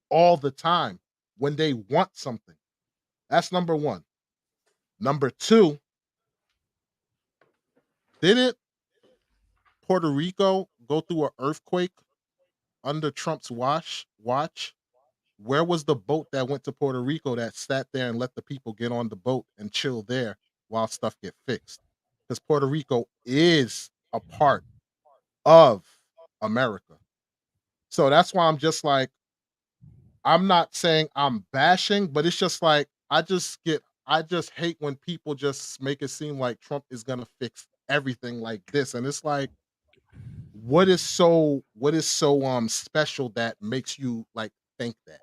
all the time when they want something. That's number one. Number two, didn't Puerto Rico go through an earthquake under Trump's watch? Where was the boat that went to Puerto Rico that sat there and let the people get on the boat and chill there while stuff get fixed? Because Puerto Rico is a part of America. So that's why I'm just like, I'm not saying I'm bashing, but it's just like I just hate when people just make it seem like Trump is gonna fix everything like this. And it's like, what is so special that makes you like think that?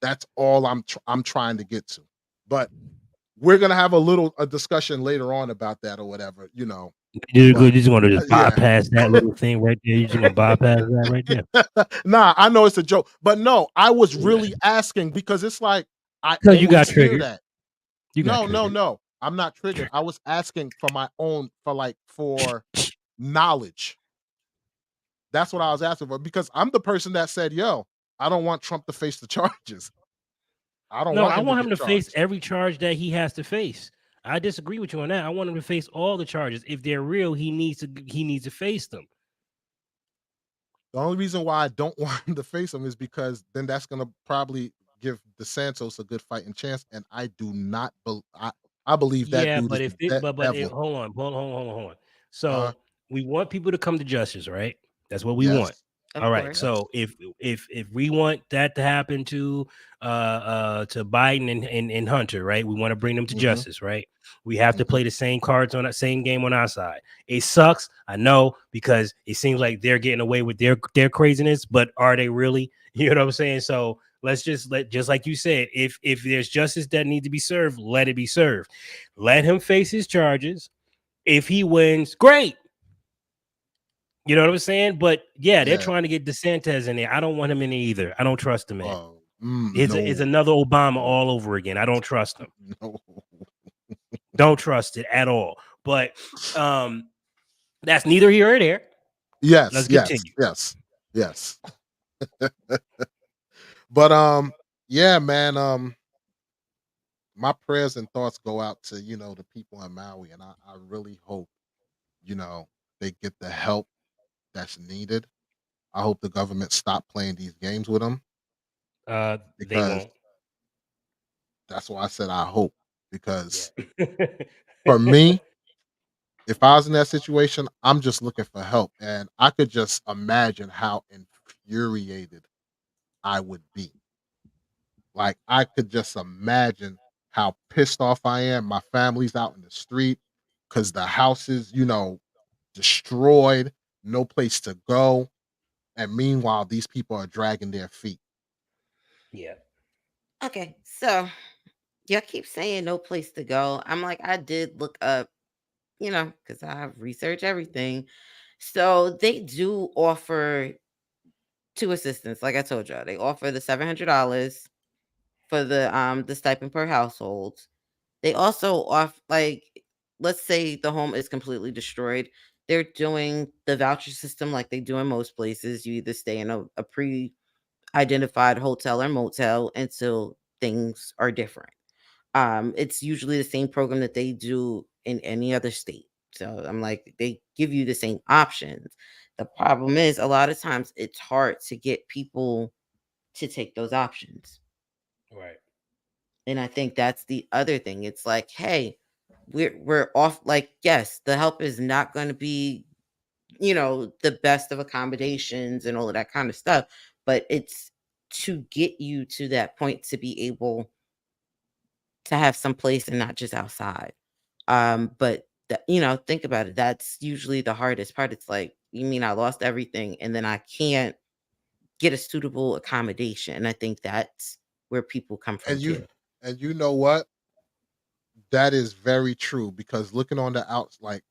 That's all I'm trying to get to. But we're gonna have a discussion later on about that or whatever, you're But just going to just yeah. bypass that little thing right there. You're just going to bypass that right there Nah, I know it's a joke, but no, I was really asking because it's like I because you got always hear triggered. that. You got No, no, triggered. no. I'm not triggered. I was asking for my own for knowledge. That's what I was asking for because I'm the person that said, "Yo, I don't want Trump to face the charges. I don't No, want I him to want him get to face charged." every charge that he has to face. I disagree with you on that. I want him to face all the charges. If they're real, he needs to face them. The only reason why I don't want him to face him is because then that's gonna probably give DeSantos a good fighting chance, and I do not. I believe that Yeah, dude but is if the it, but devil. hold on, hold on. Uh, So we want people to come to justice, right? That's what we want. yes, All Of right. course. So yes. if we want that to happen to Biden and Hunter, right? We want to bring them to Hmm. justice, right? We have to Hmm. play the same cards on that same game on our side. It sucks, I know, because it seems like they're getting away with their craziness, but are they really? You know what I'm saying? So let's just like you said, if there's justice that needs to be served, let it be served. Let him face his charges. If he wins, great. You know what I'm saying? But yeah, they're Yeah. trying to get DeSantis in there. I don't want him in there either. I don't trust the man. Oh, It's no, another Obama no, all over again. I don't trust him. no. Don't trust it at all. But that's neither here or there. Yes, Let's yes, continue. yes, yes. But yeah, man. My prayers and thoughts go out to the people in Maui, and I really hope they get the help that's needed. I hope the government stop playing these games with them They because won't. that's why I said I hope because Yeah. for me, if I was in that situation, I'm just looking for help, and I could just imagine how infuriated I would be. Like I could just imagine how pissed off I am. My family's out in the street because the house is, destroyed, no place to go. And meanwhile, these people are dragging their feet. Yeah. Okay, so y'all keep saying no place to go. I'm like, I did look up, because I research everything. So they do offer two assistants, like I told y'all. They offer the $700 for the stipend per household. They also offer, like, let's say the home is completely destroyed. They're doing the voucher system like they do in most places. You either stay in a pre-identified hotel or motel until things are different. It's usually the same program that they do in any other state. So I'm like, they give you the same options. The problem is a lot of times it's hard to get people to take those options. Right. And I think that's the other thing. It's like, hey, we're off, like, yes, the help is not going to be, the best of accommodations and all of that kind of stuff, but it's to get you to that point to be able to have some place and not just outside. But think about it. That's usually the hardest part. It's like, you mean I lost everything and then I can't get a suitable accommodation. And I think that's where people come from And you too. and you know what? That is very true because looking on the outs, like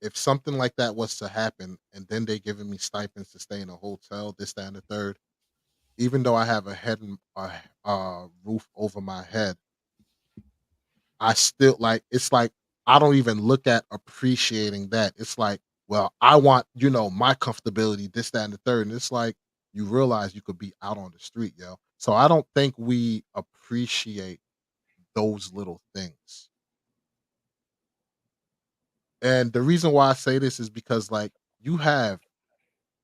if something like that was to happen, and then they giving me stipends to stay in a hotel, this, that, and the third, even though I have a roof over my head, I still like it's like I don't even look at appreciating that. It's like, well, I want, my comfortability, this, that, and the third. And it's like you realize you could be out on the street, yo. So I don't think we appreciate those little things. And the reason why I say this is because like you have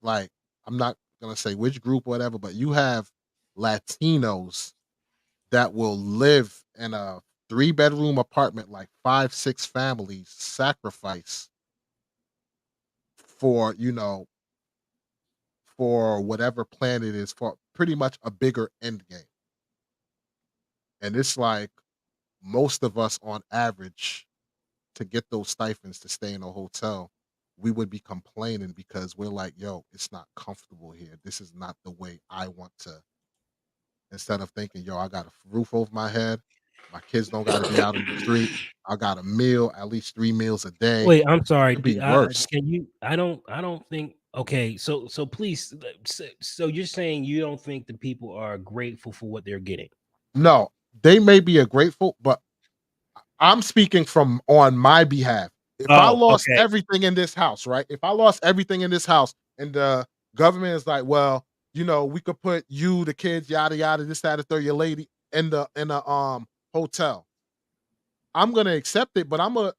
like I'm not gonna say which group, whatever, but you have Latinos that will live in a 3-bedroom apartment, like 5, 6 families sacrifice for, for whatever plan it is for pretty much a bigger end game. And it's like most of us on average to get those stipends to stay in a hotel, we would be complaining because we're like, yo, it's not comfortable here. This is not the way I want to. Instead of thinking, yo, I got a roof over my head. My kids don't got to be out in the street. I got a meal, at least 3 meals a day. Wait, I'm It sorry. could be worse. Can you? I don't think. Okay, so please. So you're saying you don't think the people are grateful for what they're getting? No, they may be a grateful, but I'm speaking from on my behalf. If I Oh, lost okay. everything in this house, right? If I lost everything in this house and the government is like, well, we could put you, the kids, yada yada, this, that, the third, your lady in the hotel. I'm gonna accept it, but I'm gonna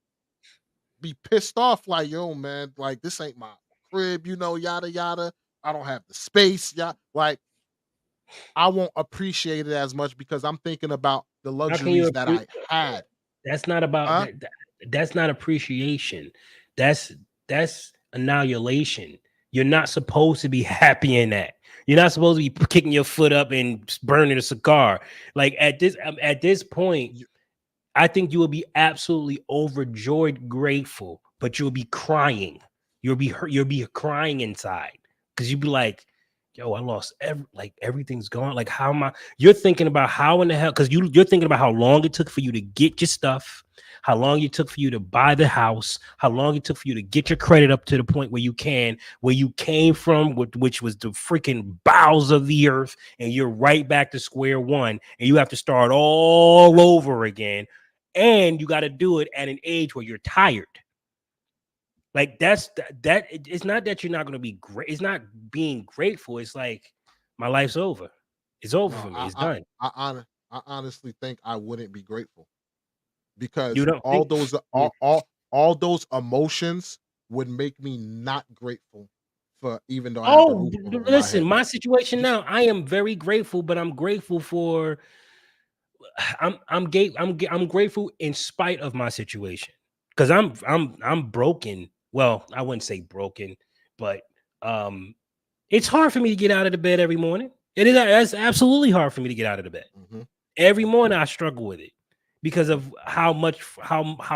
be pissed off like, yo, man, like this ain't my crib, yada yada. I don't have the space, yeah. Like I won't appreciate it as much because I'm thinking about the How can you luxuries that appreciate? I had. That's not about Huh? that's not appreciation. That's that's annihilation. You're not supposed to be happy in that. You're not supposed to be kicking your foot up and burning a cigar. Like at this point, You- I think you will be absolutely overjoyed, grateful, but you'll be crying. You'll be hurt. You'll be crying inside because you'll be like, "Yo, I lost everything's gone. Like, how am I?" You're thinking about how in the hell because you're thinking about how long it took for you to get your stuff, how long it took for you to buy the house, how long it took for you to get your credit up to the point where you came from, which was the freaking bowels of the earth, and you're right back to square one, and you have to start all over again and you got to do it at an age where you're tired. Like it's not that you're not going to be great. It's not being grateful. It's like my life's over. It's over no, for me. It's done. I honestly think I wouldn't be grateful You because don't all think? those Mm. all those emotions would make me not grateful for even though I have the Oh, roof over my listen, head. my situation You s- now, I am very grateful, but I'm grateful for I'm grateful in spite of my situation because I'm broken. Well, I wouldn't say broken, but um it's hard for me to get out of the bed every morning. That's absolutely hard for me to get out of the bed. Mhm. Every morning I struggle with it because of how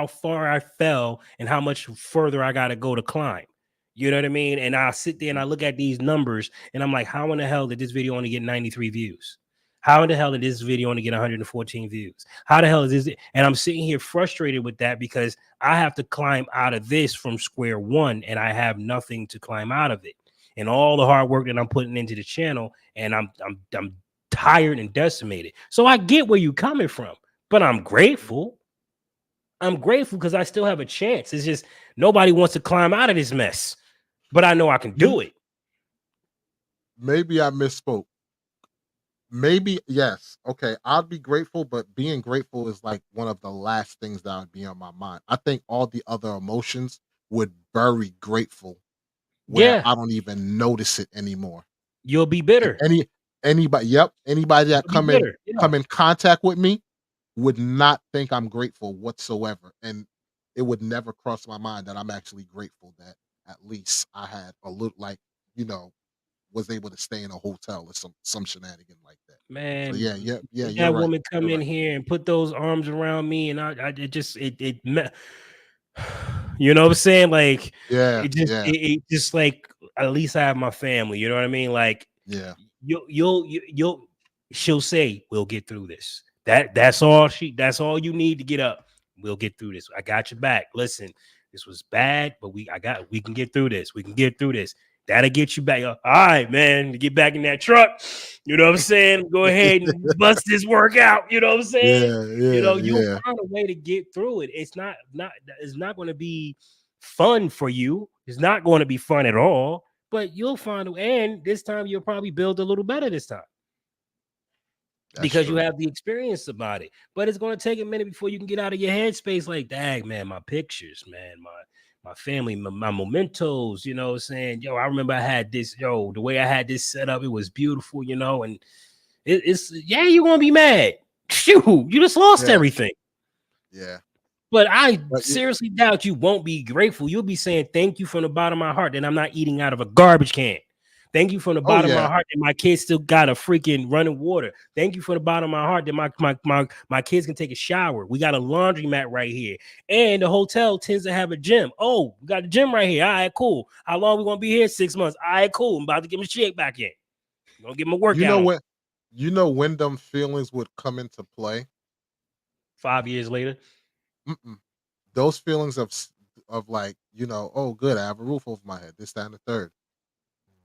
far I fell and how much further I got to go to climb. You know what I mean? And I sit there and I look at these numbers and I'm like, how in the hell did this video only get 93 views? How in the hell did this video only get 114 views? How the hell is this? And I'm sitting here frustrated with that because I have to climb out of this from square one and I have nothing to climb out of it. And all the hard work that I'm putting into the channel, and I'm tired and decimated. So I get where you're coming from, but I'm grateful. I'm grateful because I still have a chance. It's just nobody wants to climb out of this mess, but I know I can You do it. maybe I misspoke. Maybe yes. Okay, I'd be grateful, but being grateful is like one of the last things that would be on my mind. I think all the other emotions would bury grateful where Yeah, I don't even notice it anymore. you'll be And bitter. anybody, yep, anybody that You'll be bitter. Yeah, come in contact with me would not think I'm grateful whatsoever, and it would never cross my mind that I'm actually grateful that at least I had a little, like, you know, was able to stay in a hotel or some shenanigan like that. So man. yeah, yeah, yeah, you're That right. woman come You're in right. here and put those arms around me, and I it just you know what I'm saying? Like Yeah, yeah, it just like at least I have my family. You know what I mean? Like yeah. you'll she'll say we'll get through this. That's all you need to get up. We'll get through this. I got your back. Listen, this was bad, but we can get through this. We can get through this. That'll get you back. All right, man, to get back in that truck. You know what I'm saying? Go ahead and bust this work out. You know what I'm saying? Yeah, yeah, You'll yeah. find a way to get through it. It's not going to be fun for you. It's not going to be fun at all, but you'll find and this time you'll probably build a little better this time That's because you true. have the experience about it. But it's going to take a minute before you can get out of your headspace like, dang, man, my pictures, man, my family, my mementos, you know what I'm saying? Yo, I remember I had this, the way I had this set up, it was beautiful, and it's yeah, you're gonna be mad. Shoot, you just lost Yeah, everything. yeah. But I But yeah, seriously doubt you won't be grateful. You'll be saying thank you from the bottom of my heart that I'm not eating out of a garbage can. Thank you from the oh bottom of my yeah. heart that my kids still got a freaking running water. Thank you from the bottom of my heart that my kids can take a shower. We got a laundromat right here. And the hotel tends to have a gym. Oh, we got a gym right here. All right, cool. How long we gonna be here? 6 months. All right, cool. I'm about to get my shit back in. I'm gonna get my You workout know on what? You know when them feelings would come into play? 5 years later. Mm-mm. Those feelings of like, oh good, I have a roof over my head, this, that, and the third.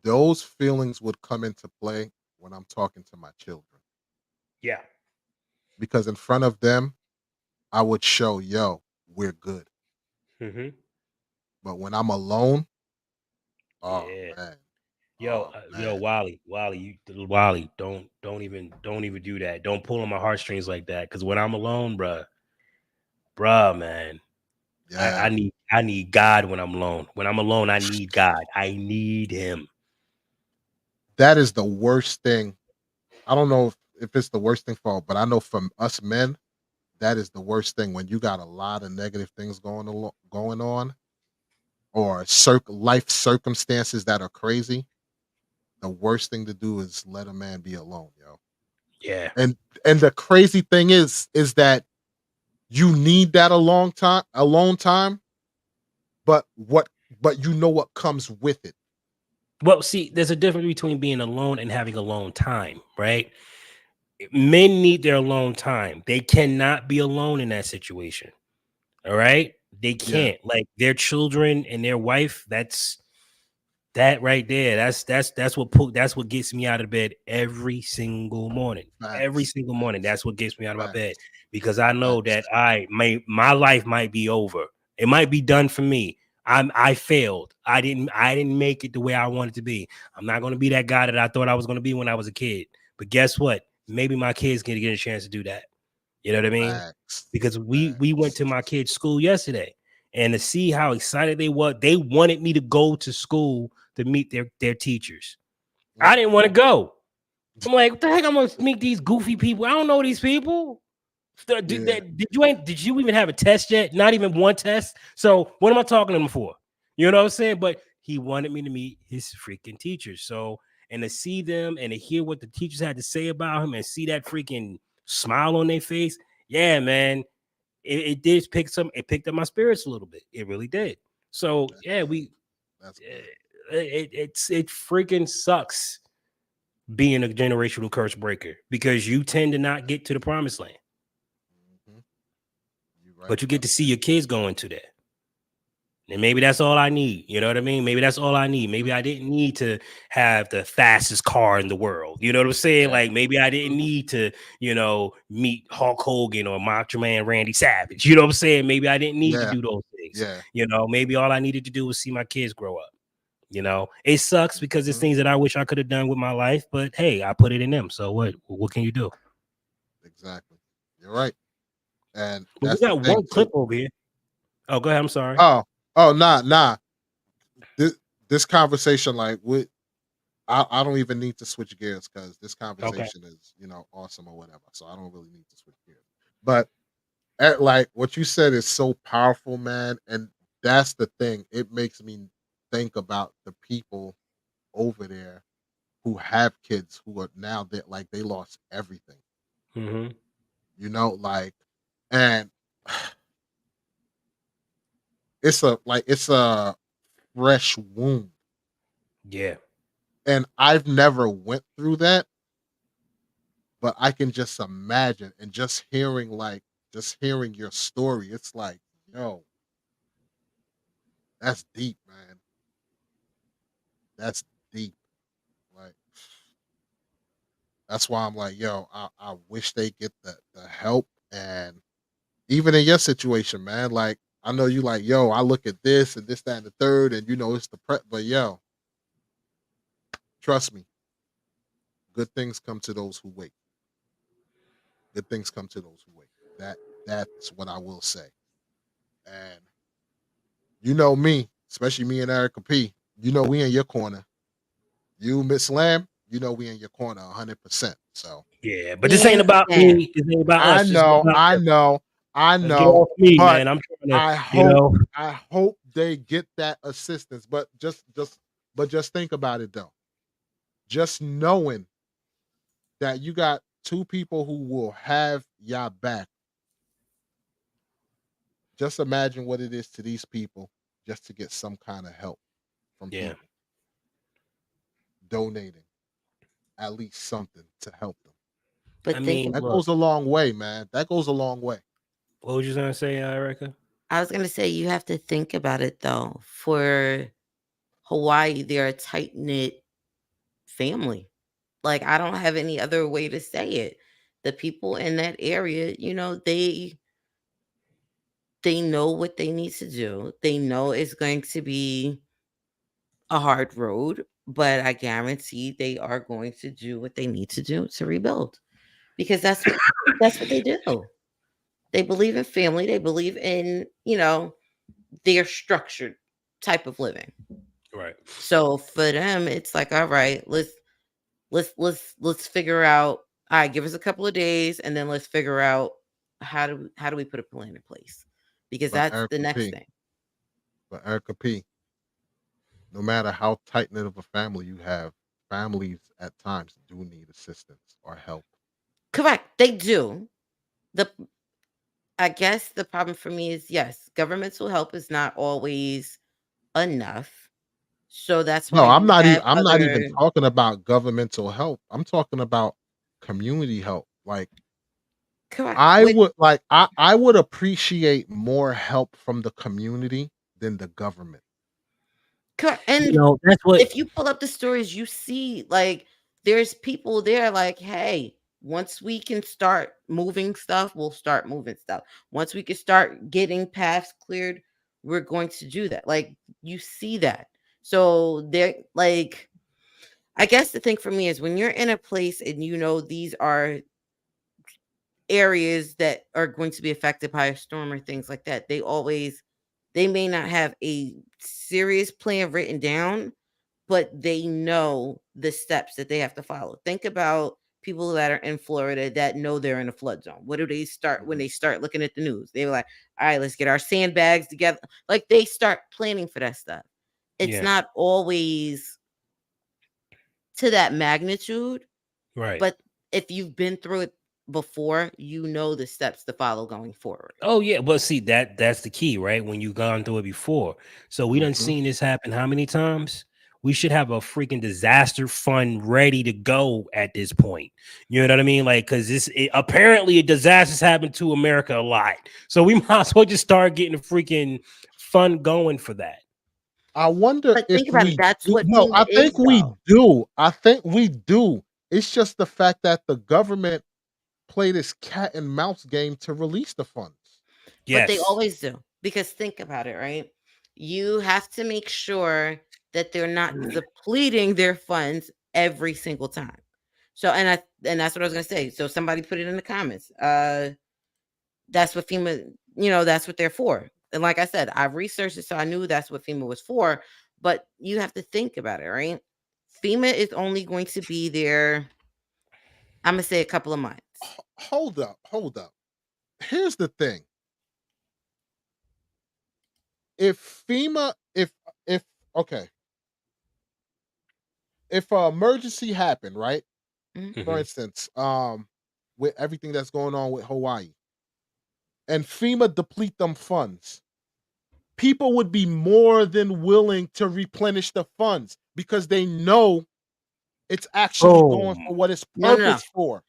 Those feelings would come into play when I'm talking to my children. Yeah. Because in front of them, I would show, yo, we're good. Mm-hmm. But when I'm alone, oh Yeah. man, Yo, oh yo, man, Wally, don't even do that. Don't pull on my heartstrings like that. Cause when I'm alone, bruh, man, yeah, I need God when I'm alone. When I'm alone, I need God. I need Him. that is the worst thing. I don't know if it's the worst thing for all, but I know from us men, that is the worst thing when you got a lot of negative things going on, or life circumstances that are crazy. The worst thing to do is let a man be alone, yo. Yeah. And the crazy thing is that you need that alone time, but you know what comes with it. Well, see, there's a difference between being alone and having alone time, right? Men need their alone time. They cannot be alone in that situation. All right. They Yeah, can't. Like their children and their wife, that right there, that's what gets me out of bed every single morning. Every facts, single morning, facts, that's what gets me out of my bed facts, because I know that facts. my life might be over. It might be done for me. I failed. I didn't make it the way I wanted to be. I'm not going to be that guy that I thought I was going to be when I was a kid. But guess what? Maybe my kids can get a chance to do that. You know what I mean? Facts. Because we went Facts. to my kids' school yesterday, and to see how excited they wanted me to go to school to meet their teachers. Mm. I didn't want to go. I'm like, what the heck? I'm gonna meet these goofy people. I don't know these people. Yeah. Did you even have a test yet? Not even one test. So what am I talking to them for? You know what I'm saying? But he wanted me to meet his freaking teachers. So and to see them and to hear what the teachers had to say about him and see that freaking smile on their face, yeah, man, it did it picked up my spirits a little bit. It really did. So That's yeah, good. That's good. it freaking sucks being a generational curse breaker because you tend to not get to the promised land, Hmm. You're right but you get about to see that. your kids go into that. And maybe that's all I need. You know what I mean? Maybe that's all I need. Maybe I didn't need to have the fastest car in the world. You know what I'm saying? Yeah. Like maybe I didn't need to, meet Hulk Hogan or Macho Man Randy Savage. You know what I'm saying? Maybe I didn't need to Yeah. do those things. Yeah. Maybe all I needed to do was see my kids grow up. It sucks because it's Mhm. things that I wish I could have done with my life, but hey, I put it in them. So what can you do? Exactly. You're right. And Well, we that's the got thing one clip too. over here. Oh, go ahead. I'm sorry. Oh, nah. This conversation, like, I don't even need to switch gears because this Okay. conversation is, awesome or whatever. So I don't really need to switch gears. But like what you said is so powerful, man. And that's the thing. It makes me think about the people over there who have kids who are now that like they lost everything. Mm-hmm. Like, and it's a fresh wound. Yeah. And I've never went through that, but I can just imagine and just hearing your story, it's like, yo, that's deep, man. That's deep. Like that's why I'm like, yo, I wish they get the help. And even in your situation, man, like I know you like, yo, I look at this and this, that, and the third, and it's the prep, but yo, trust me, good things come to those who wait. Good things come to those who wait. That's what I will say. And me, especially me and Erica P. We in your corner. You, Miss Lamb, we in your corner 100%. So Yeah. But this ain't Hands about down. me. This ain't about I us. This is know, about I them. know, I Get know, off me, but man. I'm trying to, I hope I hope they get that assistance. But just think about it though. Just knowing that you got two people who will have y'all back. Just imagine what it is to these people just to get some kind of help from yeah. people donating at least something to help them. I But think mean, That look, goes a long way, man. That goes a long way. what was you gonna say, Erica? I was gonna say you have to think about it though. For Hawaii, they're a tight knit family. Like I don't have any other way to say it. The people in that area, they know what they need to do. They know it's going to be a hard road, but I guarantee they are going to do what they need to do to rebuild because that's what they do. They believe in family. They believe in their structured type of living. Right. So for them, it's like, all right, let's figure out. All right, give us a couple of days, and then let's figure out how do we put a plan in place because But that's the Erica next P, thing. but Erica P, no matter how tight knit of a family you have, families at times do need assistance or help. Correct, they do. The I guess the problem for me is yes, governmental help is not always enough. So that's why No, I'm you not even have I'm not even other talking about governmental help. I'm talking about community help. Like correct. I Which would like I would appreciate more help from the community than the government. correct. And That's what. if you pull up the stories, you see like there's people there like, hey, once we can start moving stuff, we'll start moving stuff. Once we can start getting paths cleared, we're going to do that. Like you see that. So they're like, I guess the thing for me is when you're in a place and these are areas that are going to be affected by a storm or things like that, they may not have a serious plan written down, but they know the steps that they have to follow. Think about people that are in Florida that know they're in a flood zone. What do they start when Mhm. they start looking at the news? They're like, all right, let's get our sandbags together. Like they start planning for that stuff. It's Yeah. not always to that magnitude, Right. but if you've been through it before, you know the steps to follow going forward. Oh yeah, but see that's the key, right? When you've gone through it before. So we done Mhm. seen this happen how many times? We should have a freaking disaster fund ready to go at this point. You know what I mean? Like, because apparently disasters happen to America a lot. So we might as well just start getting a freaking fund going for that? I wonder But if think about it. we That's do. what No, FEMA I think is, we though. do. I think we do. It's just the fact that the government play this cat and mouse game to release the funds. But they Yes. always do. Because think about it, right? You have to make sure that they're not depleting their funds every single time. So, and that's what I was gonna say. So somebody put it in the comments. That's what FEMA, that's what they're for. And like I said, I've researched it, so I knew that's what FEMA was for. But you have to think about it, right? FEMA is only going to be there, I'm gonna say, a couple of months. Hold up, hold up. Here's the thing. If FEMA, if okay, if an emergency happened, right? Mhm. For Mhm. instance, with everything that's going on with Hawaii, and FEMA deplete them funds, people would be more than willing to replenish the funds because they know it's actually going Boom. for what it's No, no, no. purpose for.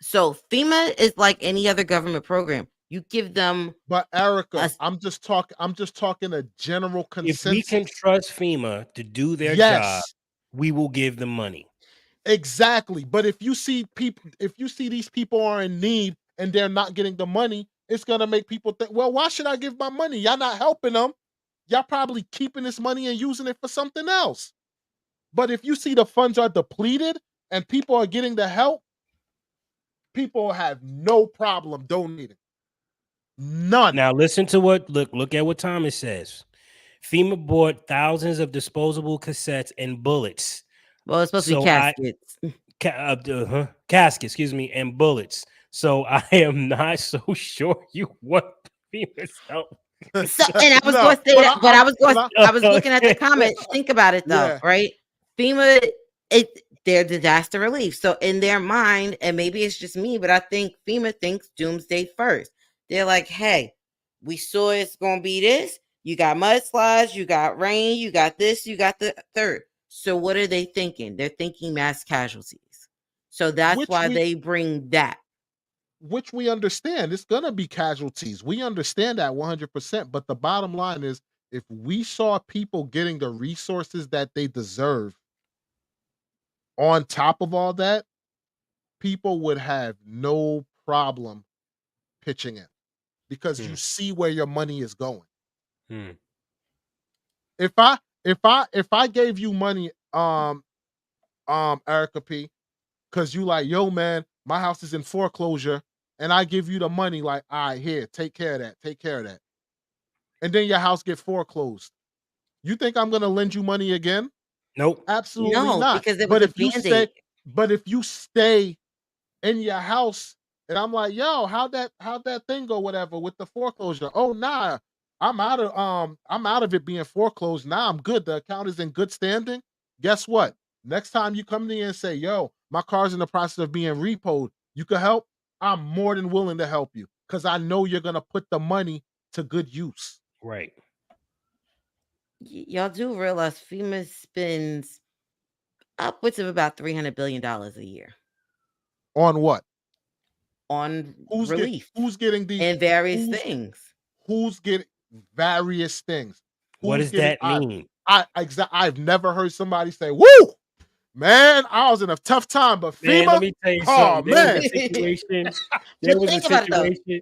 So FEMA is like any other government program. You give them But Erica, a I'm just talking a general If we can consensus. trust FEMA to do their job, Yes, we will give them money. exactly. But if you see these people are in need and they're not getting the money, it's gonna make people think, well, why should I give my money? Y'all not helping them. Y'all probably keeping this money and using it for something else. But if you see the funds are depleted and people are getting the help, people have no problem donating. None. Now listen to what look at what Thomas says. FEMA bought thousands of disposable cassettes and bullets. well, it's supposed to be So I caskets. caskets, excuse me, and bullets. So I am not so sure you want FEMA's help. So, and I was No, going to say but that, but I was looking at the Okay. comments. Think about it though, yeah. right? FEMA, they're disaster relief. So in their mind, and maybe it's just me, but I think FEMA thinks doomsday first. They're like, hey, we saw it's gonna be this. You got mudslides, you got rain, you got this, you got the third. So what are they thinking? They're thinking mass casualties. So that's Which why we they bring that. which we understand. It's gonna be casualties. We understand that 100%. But the bottom line is if we saw people getting the resources that they deserve on top of all that, people would have no problem pitching in because you Hmm, see where your money is going. hmm. If I gave you money, Erica P, because you like, yo, man, my house is in foreclosure, and I give you the money, like, all right, here, take care of that, take care of that. And then your house get foreclosed. You think I'm gonna lend you money again? Nope. Absolutely No, not. because it was But a if you stay, band-aid. but if you stay in your house and I'm like, yo, how'd that thing go, whatever, with the foreclosure? Oh nah, I'm out of it being foreclosed. Now I'm good. The account is in good standing. Guess what? Next time you come to me and say, yo, my car's in the process of being repoed, you can help. I'm more than willing to help you because I know you're gonna put the money to good use. Right. Y'all do realize FEMA spends upwards of about $300 billion a year On what? on Who's get relief who's getting these and various who's things. who's getting various things. What Who's does getting that mean? I've never heard somebody say, "Woo, man, I was in a tough time, but Man, let FEMA, me tell you oh something. There was a man." situation. There But was a think about it though. situation.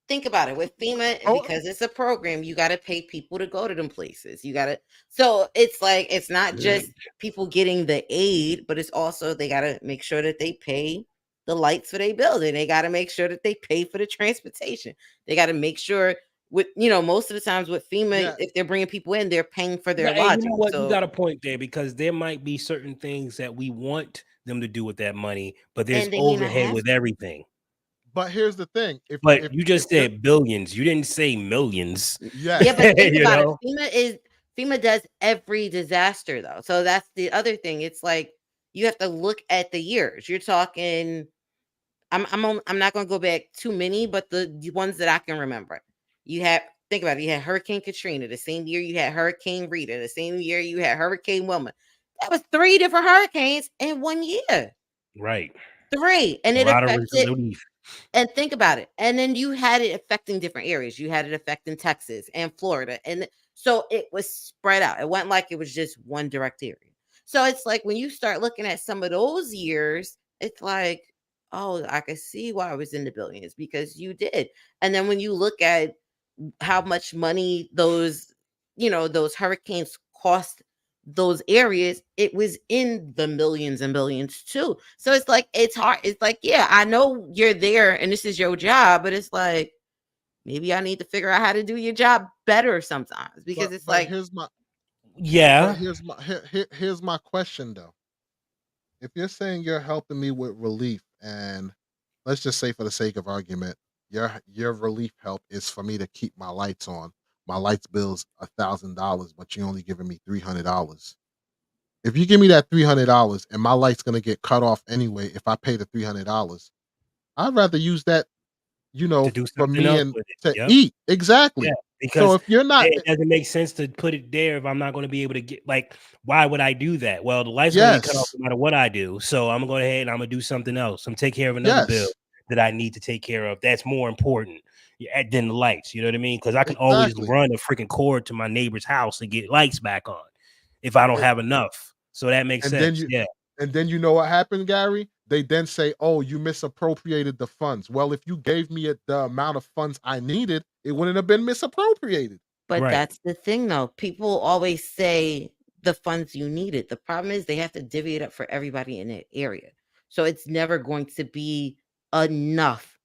Think about it with FEMA, Oh, because it's a program, you got to pay people to go to them places. You got to, so it's like, it's not just people getting the aid, but it's also, they got to make sure that they pay the lights for their building. They got to make sure that they pay for the transportation. They got to make sure with, most of the times with FEMA, yeah, if they're bringing people in, they're paying for their Hey, you know lodging. what? You So, got a point there because there might be certain things that we want them to do with that money, but there's and they may not overhead have with to. everything. but here's the thing. If But if you if just the said billions. You didn't say millions. Yeah, yes, but think You about it. know? FEMA does every disaster though. So that's the other thing. It's like you have to look at the years. You're talking. I'm not going to go back too many, but the ones that I can remember. You had Think about it. You had Hurricane Katrina the same year. You had Hurricane Rita the same year. You had Hurricane Wilma. That was three different hurricanes in one year. Right. Three, and A it lot of affected relief. And think about it. And then you had it affecting different areas. You had it affecting Texas and Florida. And so it was spread out. It wasn't like it was just one direct area. So it's like when you start looking at some of those years, it's like, oh, I can see why I was in the billions because you did. And then when you look at how much money those hurricanes cost those areas, it was in the millions and billions too. So it's like it's hard. It's like, yeah, I know you're there and this is your job, but it's like maybe I need to figure out how to do your job better sometimes because it's But like here's my Yeah. here's my question though. If you're saying you're helping me with relief, and let's just say for the sake of argument, your relief help is for me to keep my lights on. My lights bill's $1,000, but you're only giving me $300. If you give me that $300 and my light's gonna get cut off anyway, if I pay the $300, I'd rather use that, To do for something me else and with it. to Yep. eat. Yeah, Exactly. So because if you're not, it doesn't make sense to put it there if I'm not going to be able to get like. Why would I do that? Well, the light's going to get cut off yes, no matter what I do, so I'm going to go ahead and I'm going to do something else. I'm gonna take care of another bill yes, that I need to take care of. That's more important than the lights. You know what I mean? Because I can always exactly. run a freaking cord to my neighbor's house and get lights back on if I don't And have enough. So that makes and then sense. you Yeah. and then you know what happened, Gary? They then say, "Oh, you misappropriated the funds." Well, if you gave me the amount of funds I needed, it wouldn't have been misappropriated. but Right. that's the thing though. People always say the funds you needed. The problem is they have to divvy it up for everybody in that area. So it's never going to be enough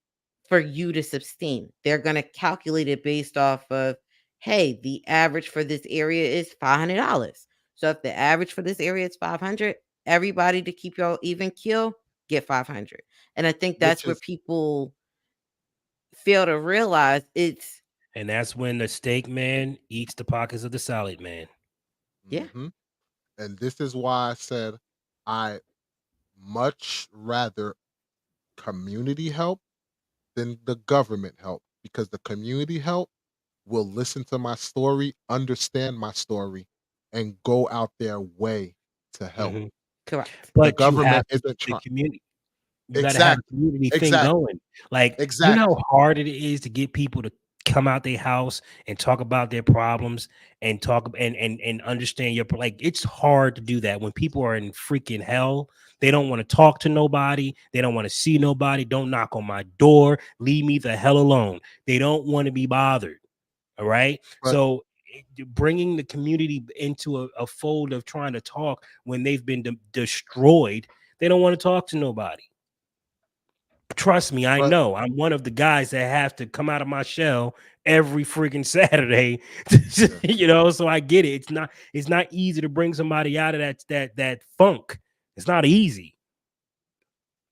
for you to sustain. They're going to calculate it based off of, hey, the average for this area is $500. So if the average for this area is 500, everybody to keep y'all even kill get 500. And I think Which that's where is people fail to realize it's And that's when the steak man eats the pockets of the salad man. yeah. mhm. And this is why I said I much rather community help than the government help, because the community help will listen to my story, understand my story, and go out their way to help. Mhm. Correct. The But you have government to isn't keep the trying. community. You gotta have a Exactly. community thing Exactly. going. Like, you know Exactly. how hard it is to get people to come out their house and talk about their problems and talk and understand like it's hard to do that when people are in freaking hell. They don't want to talk to nobody. They don't want to see nobody. Don't knock on my door. Leave me the hell alone. They don't want to be bothered. All right. But So bringing the community into a fold of trying to talk when they've been destroyed, they don't want to talk to nobody. Trust me, I but know. I'm one of the guys that have to come out of my shell every freaking Saturday. yeah. So I get it. It's not easy to bring somebody out of that funk. It's not easy.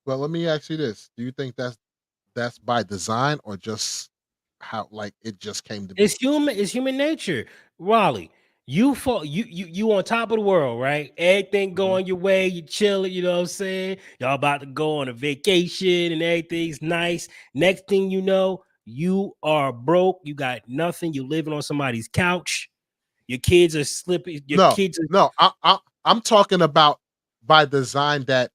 Well, let me ask you this. Do you think that's by design, or just how, like, it just came to be? It's human nature. Raleigh, you on top of the world, right? Everything Mhm. going your way, you chilling, you know what I'm saying? Y'all about to go on a vacation and everything's nice. Next thing you know, you are broke, you got nothing, you living on somebody's couch, your kids are slipping, your No, kids are no, I'm talking about by design, that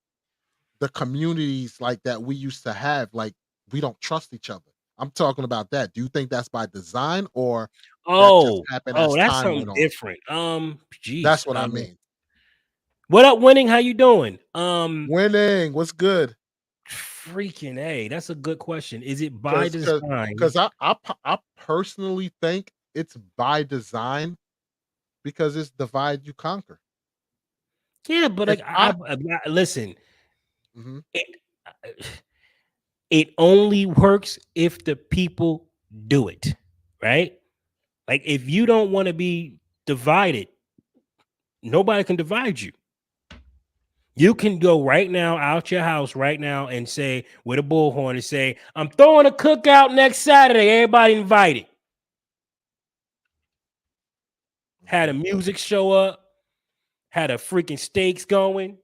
the communities like that we used to have, like, we don't trust each other. I'm talking about that. Do you think that's by design, or that just oh, happened oh, as that's time something went on? different. Jeez. That's what I mean. What up, winning? How you doing? Winning, what's good? Freaking A. That's a good question. Is it by Cause, cause, design? cause I personally think it's by design, because it's divide you conquer. Yeah, but If like listen, Mhm. it it only works if the people do it, right? Like if you don't want to be divided, nobody can divide you. You can go right now out your house right now and say with a bullhorn and say, "I'm throwing a cookout next Saturday. Everybody invited." Had a Mhm. music show up, had a freaking steaks going.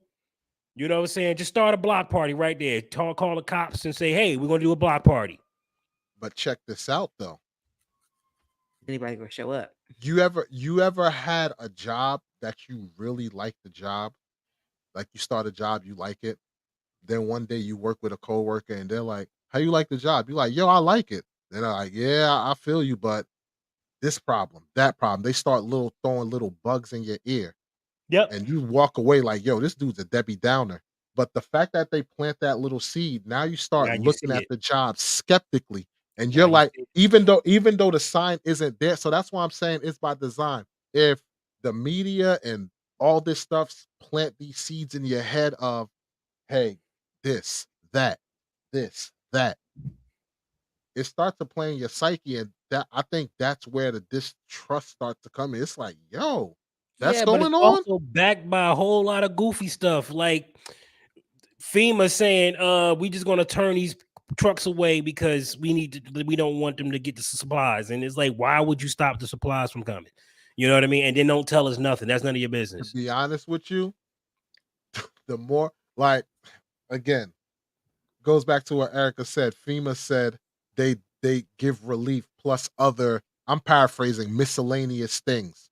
You know what I'm saying? Just start a block party right there. Call the cops and say, "Hey, we're gonna do a block party." But check this out though. Anybody gonna show up? You ever had a job that you really like the job? Like, you start a job, you like it, then one day you work with a coworker and they're like, How you like the job? You like, yo, I like it. They're like, yeah, I feel you, but this problem, that problem. They start throwing little bugs in your ear, Yep. and you walk away like, yo, this dude's a Debbie Downer. But the fact that they plant that little seed, now you start Now you looking see at it. the job skeptically, and Now you're you like, see it. even though the sign isn't there, so that's why I'm saying it's by design. If the media and all this stuff plant these seeds in your head of, hey, this, that, this, that, it starts to play in your psyche, and that I think that's where the distrust starts to come in. It's like, yo, that's Yeah, but it's going on. also backed by a whole lot of goofy stuff, like FEMA saying, we just gonna turn these trucks away because we don't want them to get the supplies. And it's like, why would you stop the supplies from coming? You know what I mean? And then don't tell us nothing. That's none of your To business. be honest with you, the more like again goes back to what Erica said. FEMA said they give relief plus other. I'm paraphrasing miscellaneous things.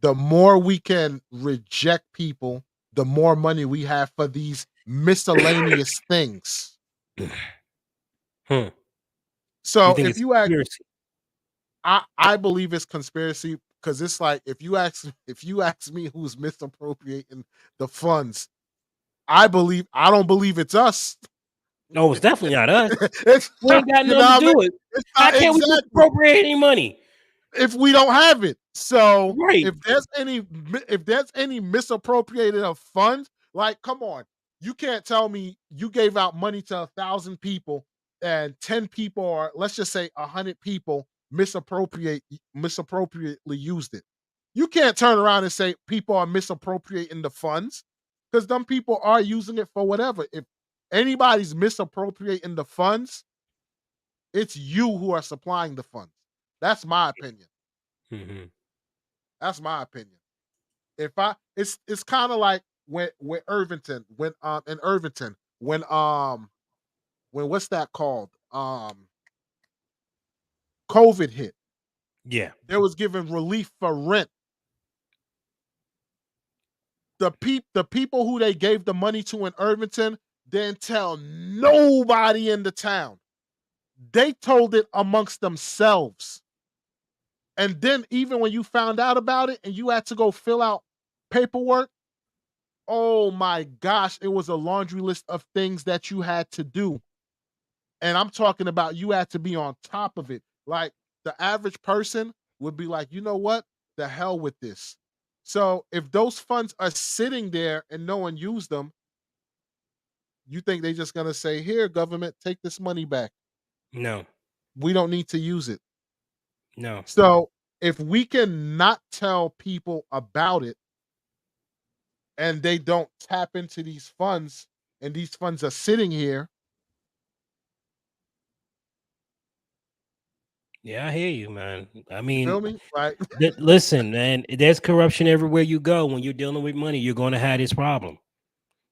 The more we can reject people, the more money we have for these miscellaneous things. Hmm. You So think if it's you ask, conspiracy? I believe it's conspiracy because it's like if you ask me who's misappropriating the funds, I don't believe it's us. No, it's definitely not us. It's We not, ain't got you know nothing to what I do mean? with it. It's How not can we exactly misappropriate any money? if we don't have it. So Right. if there's any misappropriated of funds, like come on, you can't tell me you gave out money to 1,000 people and 10 people, or let's just say 100 people misappropriately used it. You can't turn around and say people are misappropriating the funds because them people are using it for whatever. If anybody's misappropriating the funds, it's you who are supplying the funds. That's my opinion. Mm-hmm. That's my opinion. If I it's kind of like when Irvington when Irvington when what's that called? COVID hit. Yeah. There was given relief for rent. The people who they gave the money to in Irvington didn't tell nobody in the town. They told it amongst themselves. And then even when you found out about it and you had to go fill out paperwork, oh my gosh, it was a laundry list of things that you had to do. And I'm talking about you had to be on top of it. Like the average person would be like, you know what? The hell with this. So if those funds are sitting there and no one used them, you think they just gonna say, here, government, take this money back. No. We don't need to use it. No. So if we can not tell people about it and they don't tap into these funds and these funds are sitting here. Yeah, I hear you, man. I You feel mean, me? Like, listen, man, there's corruption everywhere you go. When you're dealing with money, you're going to have this problem.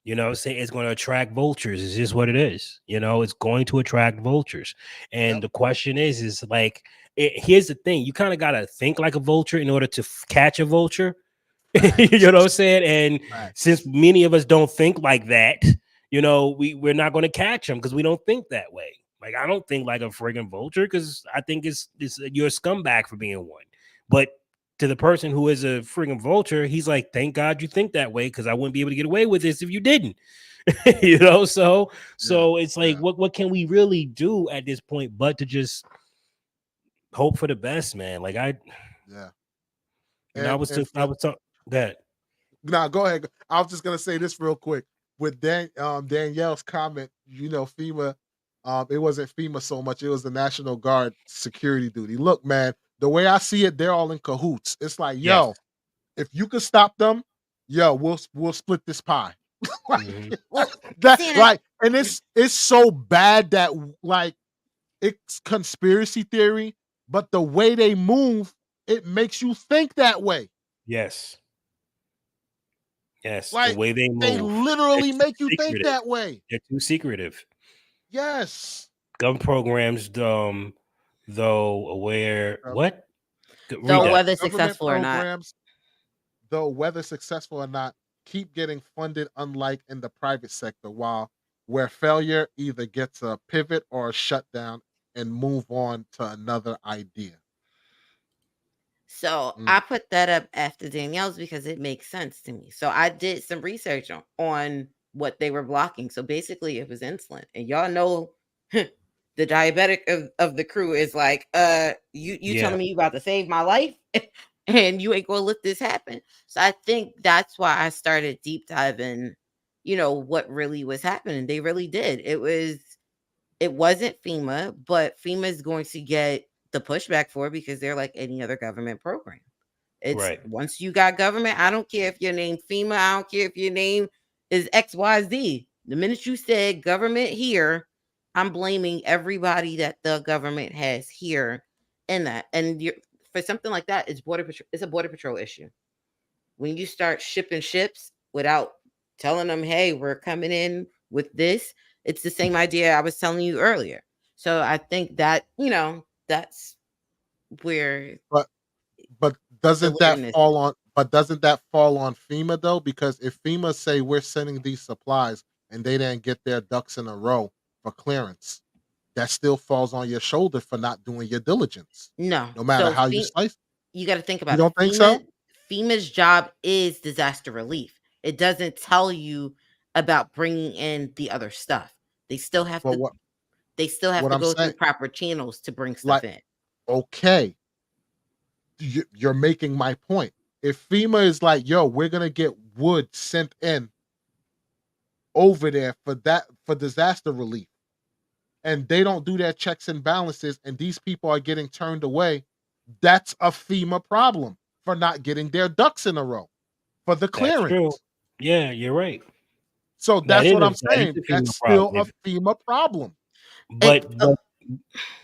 You know, say it's going to attract vultures. It's just what it is. You know, it's going to attract vultures. And yep, the question is like, here's the thing: you kind of got to think like a vulture in order to catch a vulture. You know what I'm facts, saying? And since facts. many of us don't think like that, you know, we're not going to catch them because we don't think that way. Like I don't think like a friggin' vulture because I think it's you're a scumbag for being one. But to the person who is a friggin' vulture, he's like, thank God you think that way because I wouldn't be able to get away with this if you didn't. You know, so Yeah, it's like yeah, what can we really do at this point but to just hope for the best, man? Like yeah. I And was and just I for was talking that. now, go ahead. I was just gonna say this real quick with Danielle's comment. FEMA. It wasn't FEMA so much; it was the National Guard security duty. Look, man, the way I see it, they're all in cahoots. It's like, Yes. yo, if you could stop them, yo, we'll split this pie. Mhm. Well, That Santa, like, and it's so bad that like it's conspiracy theory, but the way they move, it makes you think that way. Yes. Yes, the Like way they they move. They're literally too make you think secretive. that way. They're too secretive. Yes. Government programs, though aware Uh, what? Read though Though that. whether government successful or not. programs, though whether successful or not, keep getting funded unlike in the private sector. While where failure either gets a pivot or a shutdown and move on to another idea. So Mm. I put that up after Danielle's because it makes sense to me. So I did some research on what they were blocking. So basically, it was insulin, and y'all know the diabetic of the crew is like, you Yeah. telling me you about to save my life, and you ain't gonna let this happen. So I think that's why I started deep diving. What really was happening. They really did. It wasn't FEMA, but FEMA is going to get the pushback for it because they're like any other government program. It's Right. once you got government, I don't care if your name FEMA, I don't care if your name is XYZ. The minute you said government here, I'm blaming everybody that the government has here in that. And for something like that, it's border patrol. It's a border patrol issue. When you start shipping ships without telling them, hey, we're coming in with this, it's the same idea I was telling you earlier. So I think that, that's where But but the littleness is. doesn't that fall on FEMA though? Because if FEMA say we're sending these supplies and they didn't get their ducks in a row for clearance, that still falls on your shoulder for not doing your diligence, No. no matter So how you slice. you got to think You about it. don't think so? FEMA's job is disaster relief. It doesn't tell you about bringing in the other stuff. They still have But to they still have what to I'm go through saying, proper channels to bring stuff like, in. okay, you're making my point. If FEMA is like, yo, we're gonna get wood sent in over there for disaster relief, and they don't do their checks and balances, and these people are getting turned away, that's a FEMA problem for not getting their ducks in a row for the That's true. clearance. Yeah, you're right. So That that's is what a I'm that is saying. a That's female still problem. a FEMA problem. It, But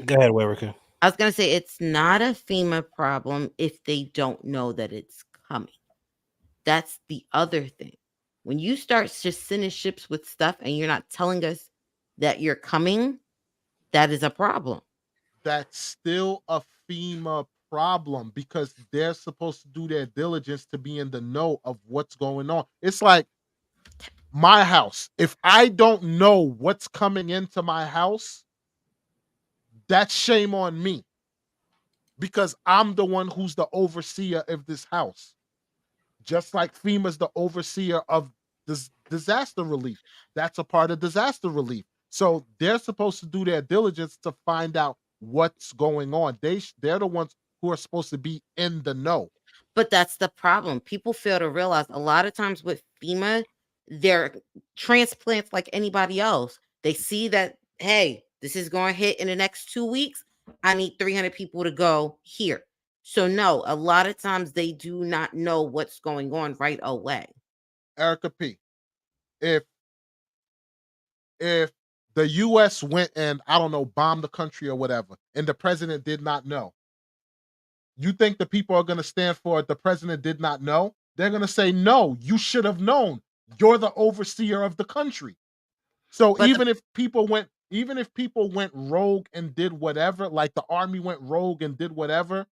go ahead, Werica. I was going to say it's not a FEMA problem if they don't know that it's coming. That's the other thing. When you start just sending ships with stuff and you're not telling us that you're coming, that is a problem. That's still a FEMA problem because they're supposed to do their diligence to be in the know of what's going on. It's like my house. If I don't know what's coming into my house, that's shame on me because I'm the one who's the overseer of this house. Just like FEMA's the overseer of this disaster relief. That's a part of disaster relief. So they're supposed to do their diligence to find out what's going on. They're the ones who are supposed to be in the know. But that's the problem. People fail to realize a lot of times with FEMA, they're transplants like anybody else. They see that, hey, this is going to hit in the next 2 weeks. I need 300 people to go here. So, no, a lot of times they do not know what's going on right away. Erica P. If if the US went and I don't know, bombed the country or whatever, and the president did not know, you think the people are going to stand for it? The president did not know? They're going to say, no, you should have known. You're the overseer of the country. So But the, even if people went rogue and did whatever, like the army went rogue and did whatever,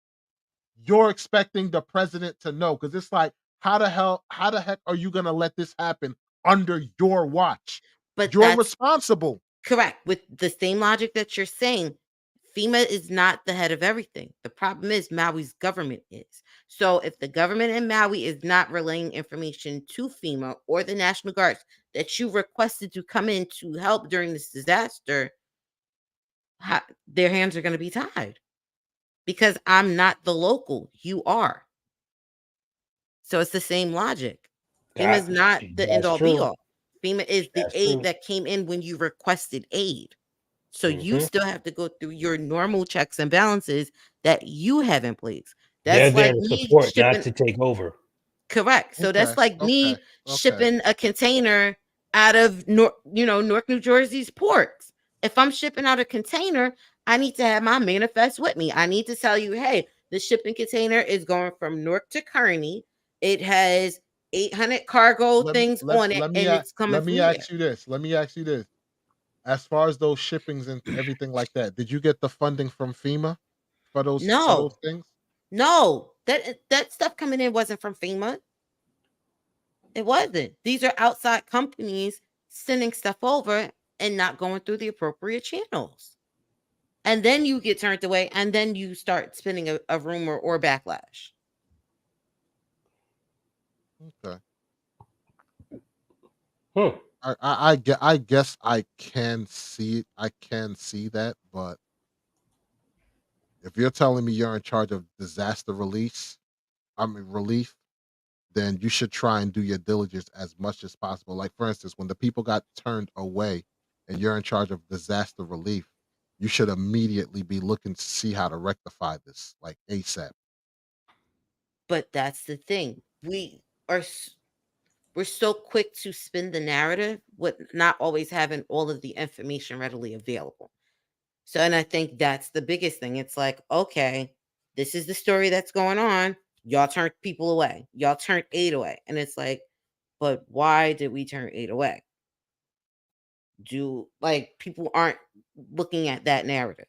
you're expecting the president to know because it's like, how the heck are you going to let this happen under your watch? but You're that's responsible. correct. With the same logic that you're saying, FEMA is not the head of everything. The problem is Maui's government is. So if the government in Maui is not relaying information to FEMA or the National Guards that you requested to come in to help during this disaster, their hands are going to be tied because I'm not the local. You are. So it's the same logic. FEMA is That, not the end that's all be true. all. FEMA is the That's aid true. that came in when you requested aid. So you Hmm. still have to go through your normal checks and balances that you have in place. They're That's there like to me support, not shipping. to take over. Correct. So Okay. that's like Okay. me Okay. shipping a container out of Newark, New Jersey's ports. If I'm shipping out a container, I need to have my manifest with me. I need to tell you, hey, the shipping container is going from Newark to Kearney. It has 800 cargo things on it, and it's coming let me from here. ask you this. Let me ask you this. As far as those shippings and everything like that, did you get the funding from FEMA for those No, things? no, that stuff coming in wasn't from FEMA. It wasn't. These are outside companies sending stuff over. and not going through the appropriate channels. And then you get turned away, and then you start spinning a rumor or backlash. Okay. Hmm. I guess I can see it. I can see that, but if you're telling me you're in charge of disaster release, I mean relief, then you should try and do your diligence as much as possible. Like for instance, when the people got turned away and you're in charge of disaster relief, you should immediately be looking to see how to rectify this, like ASAP. But that's the thing. Are we're so quick to spin the narrative with not always having all of the information readily available. So, and I think that's the biggest thing. It's like, okay, this is the story that's going on. Y'all turned people away. Y'all turned aid away. And it's like, but why did we turn aid away? Do like people aren't looking at that narrative?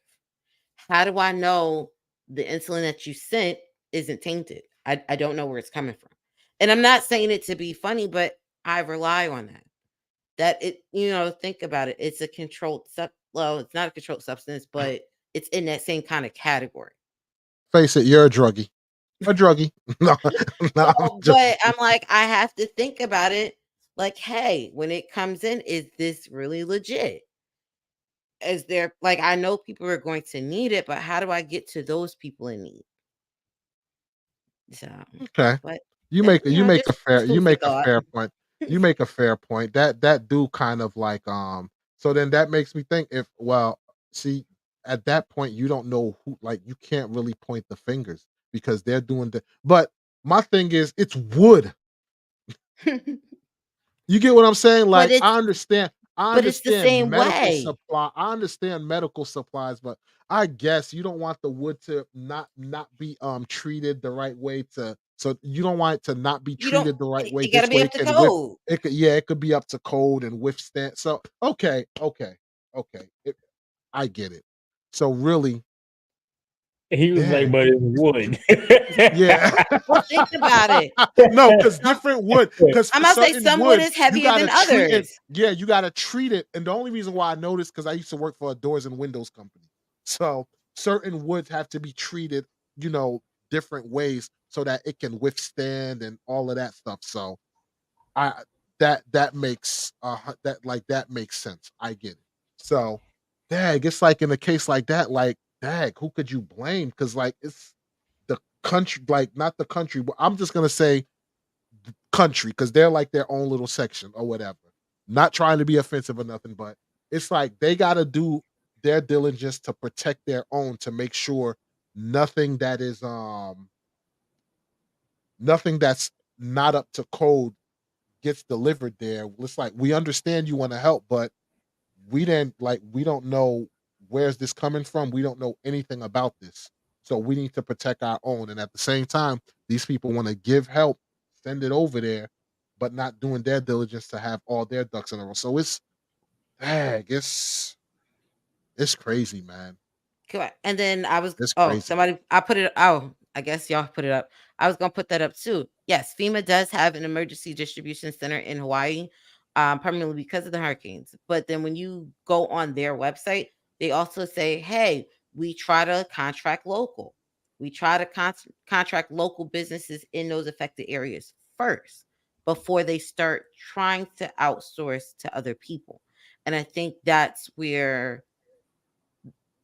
How do I know the insulin that you sent isn't tainted? I don't know where it's coming from. And I'm not saying it to be funny, but I rely on that. That it, think about it. It's a well, it's not a controlled substance, but it's in that same kind of category. Face it, you're a druggie. A druggie. No, no, I'm Well, just but I'm like, I have to think about it. Like, hey, when it comes in, is this really legit? Is there like I know people are going to need it, but how do I get to those people in need? So, okay. but You make a you make a fair just you food for make a thought. fair point. You make a fair point. That do kind of like so then that makes me think if well, see, at that point you don't know who like you can't really point the fingers because they're doing the but my thing is it's wood. You get what I'm saying? but Like, it's I but it's the understand same medical way. supply I understand medical supplies, but I guess you don't want the wood to not be, treated the right way to so you don't want it to not be You don't treated the right way. it got to This be way up it to can whip code. it could yeah, it could be up to code and withstand so, okay, okay, okay, I get it. So really He was like, dang. but it's wood. Yeah. Well, think about it. No, because Some different wood, because I'm for gonna say certain some wood wood, is you heavier gotta than treat it. others. Yeah, you gotta treat it. And the only reason why I know this because I used to work for a doors and windows company. So certain woods have to be treated, you know, different ways so that it can withstand and all of that stuff. So I that makes that makes sense. I get it. So dag, it's like in a case like that, like, dag, who could you blame? Because like it's the country, like not the country, but I'm just gonna say country because they're like their own little section or whatever. Not trying to be offensive or nothing, but it's like they gotta do their diligence to protect their own to make sure nothing that is nothing that's not up to code gets delivered there. It's like we understand you want to help, but we don't know where's this coming from. We don't know anything about this. So we need to protect our own. And at the same time, these people want to give help, send it over there, but not doing their diligence to have all their ducks in a row. So it's dang, it's crazy, man. Correct. And then It's crazy. I put it, I guess y'all put it up. I was going to put that up too. Yes, FEMA does have an emergency distribution center in Hawaii, primarily because of the hurricanes. But then when you go on their website, they also say, hey, we try to contract local. We try to contract local businesses in those affected areas first before they start trying to outsource to other people. And I think that's where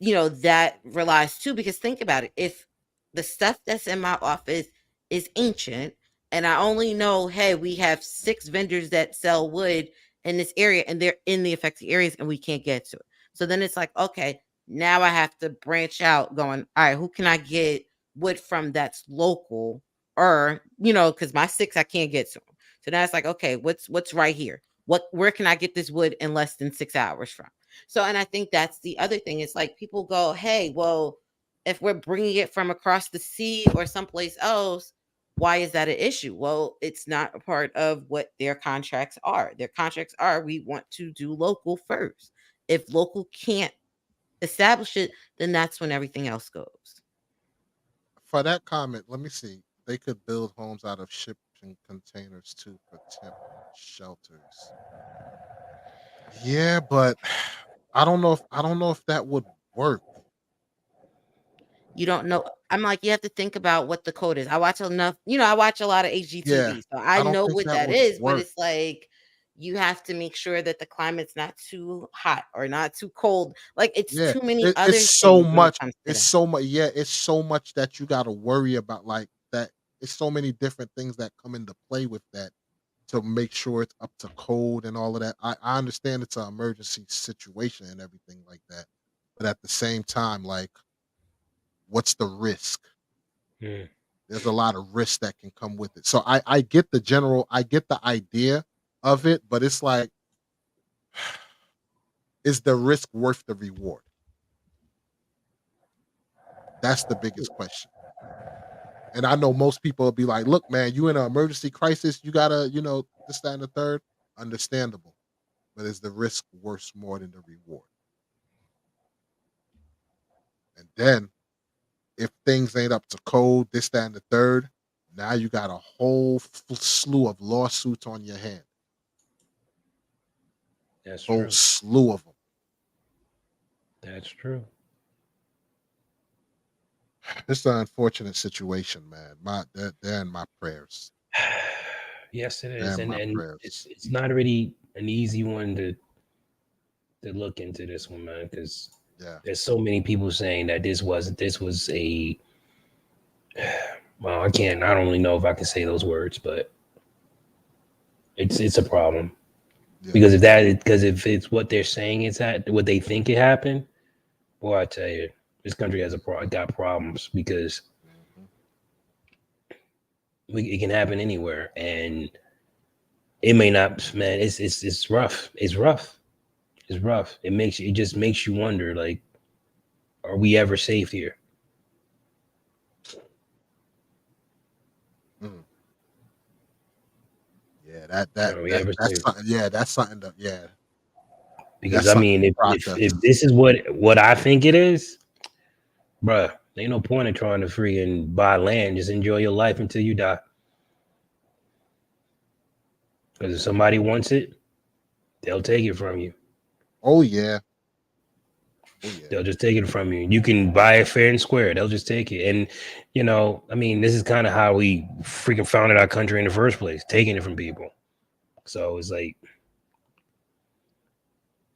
that relies too, because think about it. If the stuff that's in my office is ancient and I only know, hey, we have 6 vendors that sell wood in this area and they're in the affected areas and we can't get to it. So then it's like, okay, now I have to branch out going, all right, who can I get wood from that's local? Or, because my 6 I can't get to them. So now it's like, okay, what's right here? Where can I get this wood in less than 6 hours from? So, and I think that's the other thing. It's like people go, hey, well, if we're bringing it from across the sea or someplace else, why is that an issue? Well, it's not a part of what their contracts are. Their contracts are we want to do local first. If local can't establish it, then that's when everything else goes. For that comment, let me see. They could build homes out of shipping containers too for temp shelters. Yeah, but I don't know if that would work. You don't know. I'm like, you have to think about what the code is. I watch enough, I watch a lot of Yeah, HGTV, so I I don't know think what that that would is, but work. it's like you have to make sure that the climate's not too hot or not too cold. Like it's Yeah, too many it, other it's so things when it much. comes to It's that. so much. Yeah, it's so much that you got to worry about. Like that. It's so many different things that come into play with that to make sure it's up to code and all of that. I understand it's an emergency situation and everything like that, but at the same time, like, what's the risk? Mm. There's a lot of risk that can come with it. So I get I get the idea of it, but it's like, is the risk worth the reward? That's the biggest question. And I know most people will be like, look, man, you in an emergency crisis, you gotta, this, that, and the third. Understandable. But is the risk worth more than the reward? And then if things ain't up to code, this, that, and the third, now you got a whole slew of lawsuits on your hand. That's Whole true. slew of them. That's true. It's an unfortunate situation, man. They're in my prayers. Yes, it They're is, in and my and prayers. it's not really an easy one to look into this one, man, because Yeah. there's so many people saying that this was a well, I don't really know if I can say those words, but it's a problem Yeah. because if it's what they're saying it's what they think it happened, boy, I tell you, this country has got problems because Mhm. it can happen anywhere, and it may not, man. It's rough. It's rough. It's rough. It just makes you wonder, like, are we ever safe here? Mm. Yeah, that that Are we that ever that's safe? something. Yeah, that's something. Yeah, Because that's I something mean, to if process. this is what I think it is, bruh, ain't no point in trying to freaking buy land. Just enjoy your life until you die. Because if somebody wants it, they'll take it from you. Oh yeah. Oh yeah. They'll just take it from you. You can buy it fair and square. They'll just take it. And I mean, this is kind of how we freaking founded our country in the first place, taking it from people. So it's like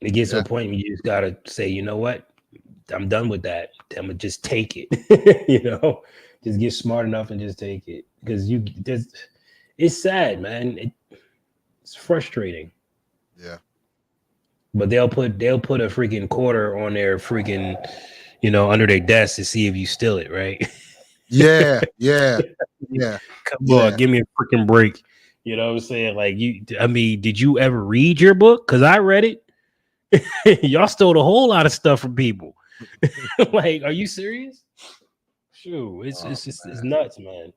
it gets to a Yeah. point where you just gotta say, you know what? I'm done with that. I'm gonna just take it. Just get smart enough and just take it because it's sad, man. It's frustrating. Yeah. But they'll put a freaking quarter on their freaking under their desk to see if you steal it, right? Yeah. Yeah. Yeah. Come on, Yeah. give me a freaking break. You know what I'm saying? Like I mean, did you ever read your book? Because I read it. Y'all stole a whole lot of stuff from people. Like, are you serious? Shoot, it's Oh it's just it's man. nuts, man.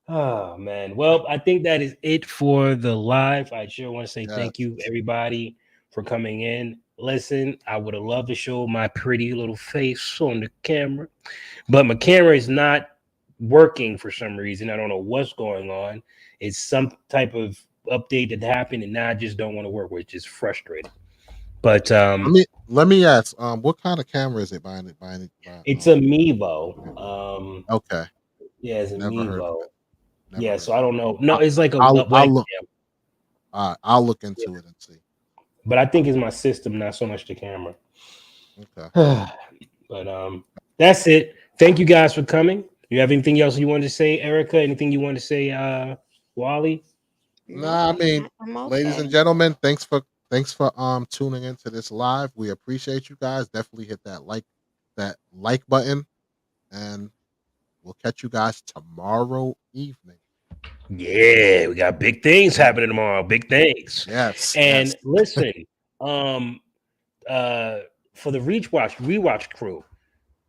Oh man. Well, I think that is it for the live. I sure want to say Yes. thank you, everybody, for coming in. Listen, I would have loved to show my pretty little face on the camera, but my camera is not working for some reason. I don't know what's going on. It's some type of update that happened, and now I just don't want to work, which is frustrating. But Let me ask. What kind of camera is it? it's a Mevo. Okay. Yeah, it's a Never heard of Mevo. it. Never Yeah, heard so of I it. don't know. No, I, it's like a I'll I'll look. webcam. I'll look Yeah, into it and see. but I think it's my system, not so much the camera. Okay. But that's it. Thank you guys for coming. You have anything else you wanted to say, Erica? Anything you want to say, Wally? Nope, Nah, I mean, I'm ladies and okay. gentlemen, thanks for tuning into this live. We appreciate you guys. Definitely hit that like button, and we'll catch you guys tomorrow evening. Yeah, we got big things Yeah. happening tomorrow. Big things. Yes, yes. And listen, um, uh, for the rewatch crew,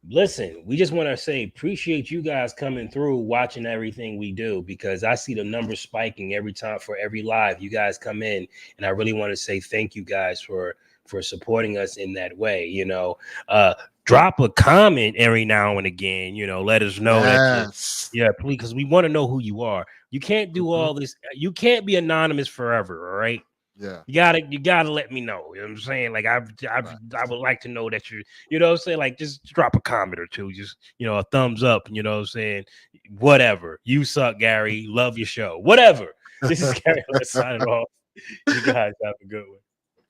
listen, we just want to say appreciate you guys coming through, watching everything we do because I see the numbers spiking every time for every live. You guys come in, and I really want to say thank you guys for supporting us in that way. Drop a comment every now and again. Let us know that Yes. yeah, please, because we want to know who you are. You can't do Mhm. all this. You can't be anonymous forever. All right. Yeah. You gotta let me know. You know what I'm saying? Like I would like to know that you know what I'm saying? Like just drop a comment or two, just a thumbs up, you know what I'm saying? Whatever. You suck, Gary. Love your show. Whatever. This is Gary. Let's sign it off. You guys have a good one.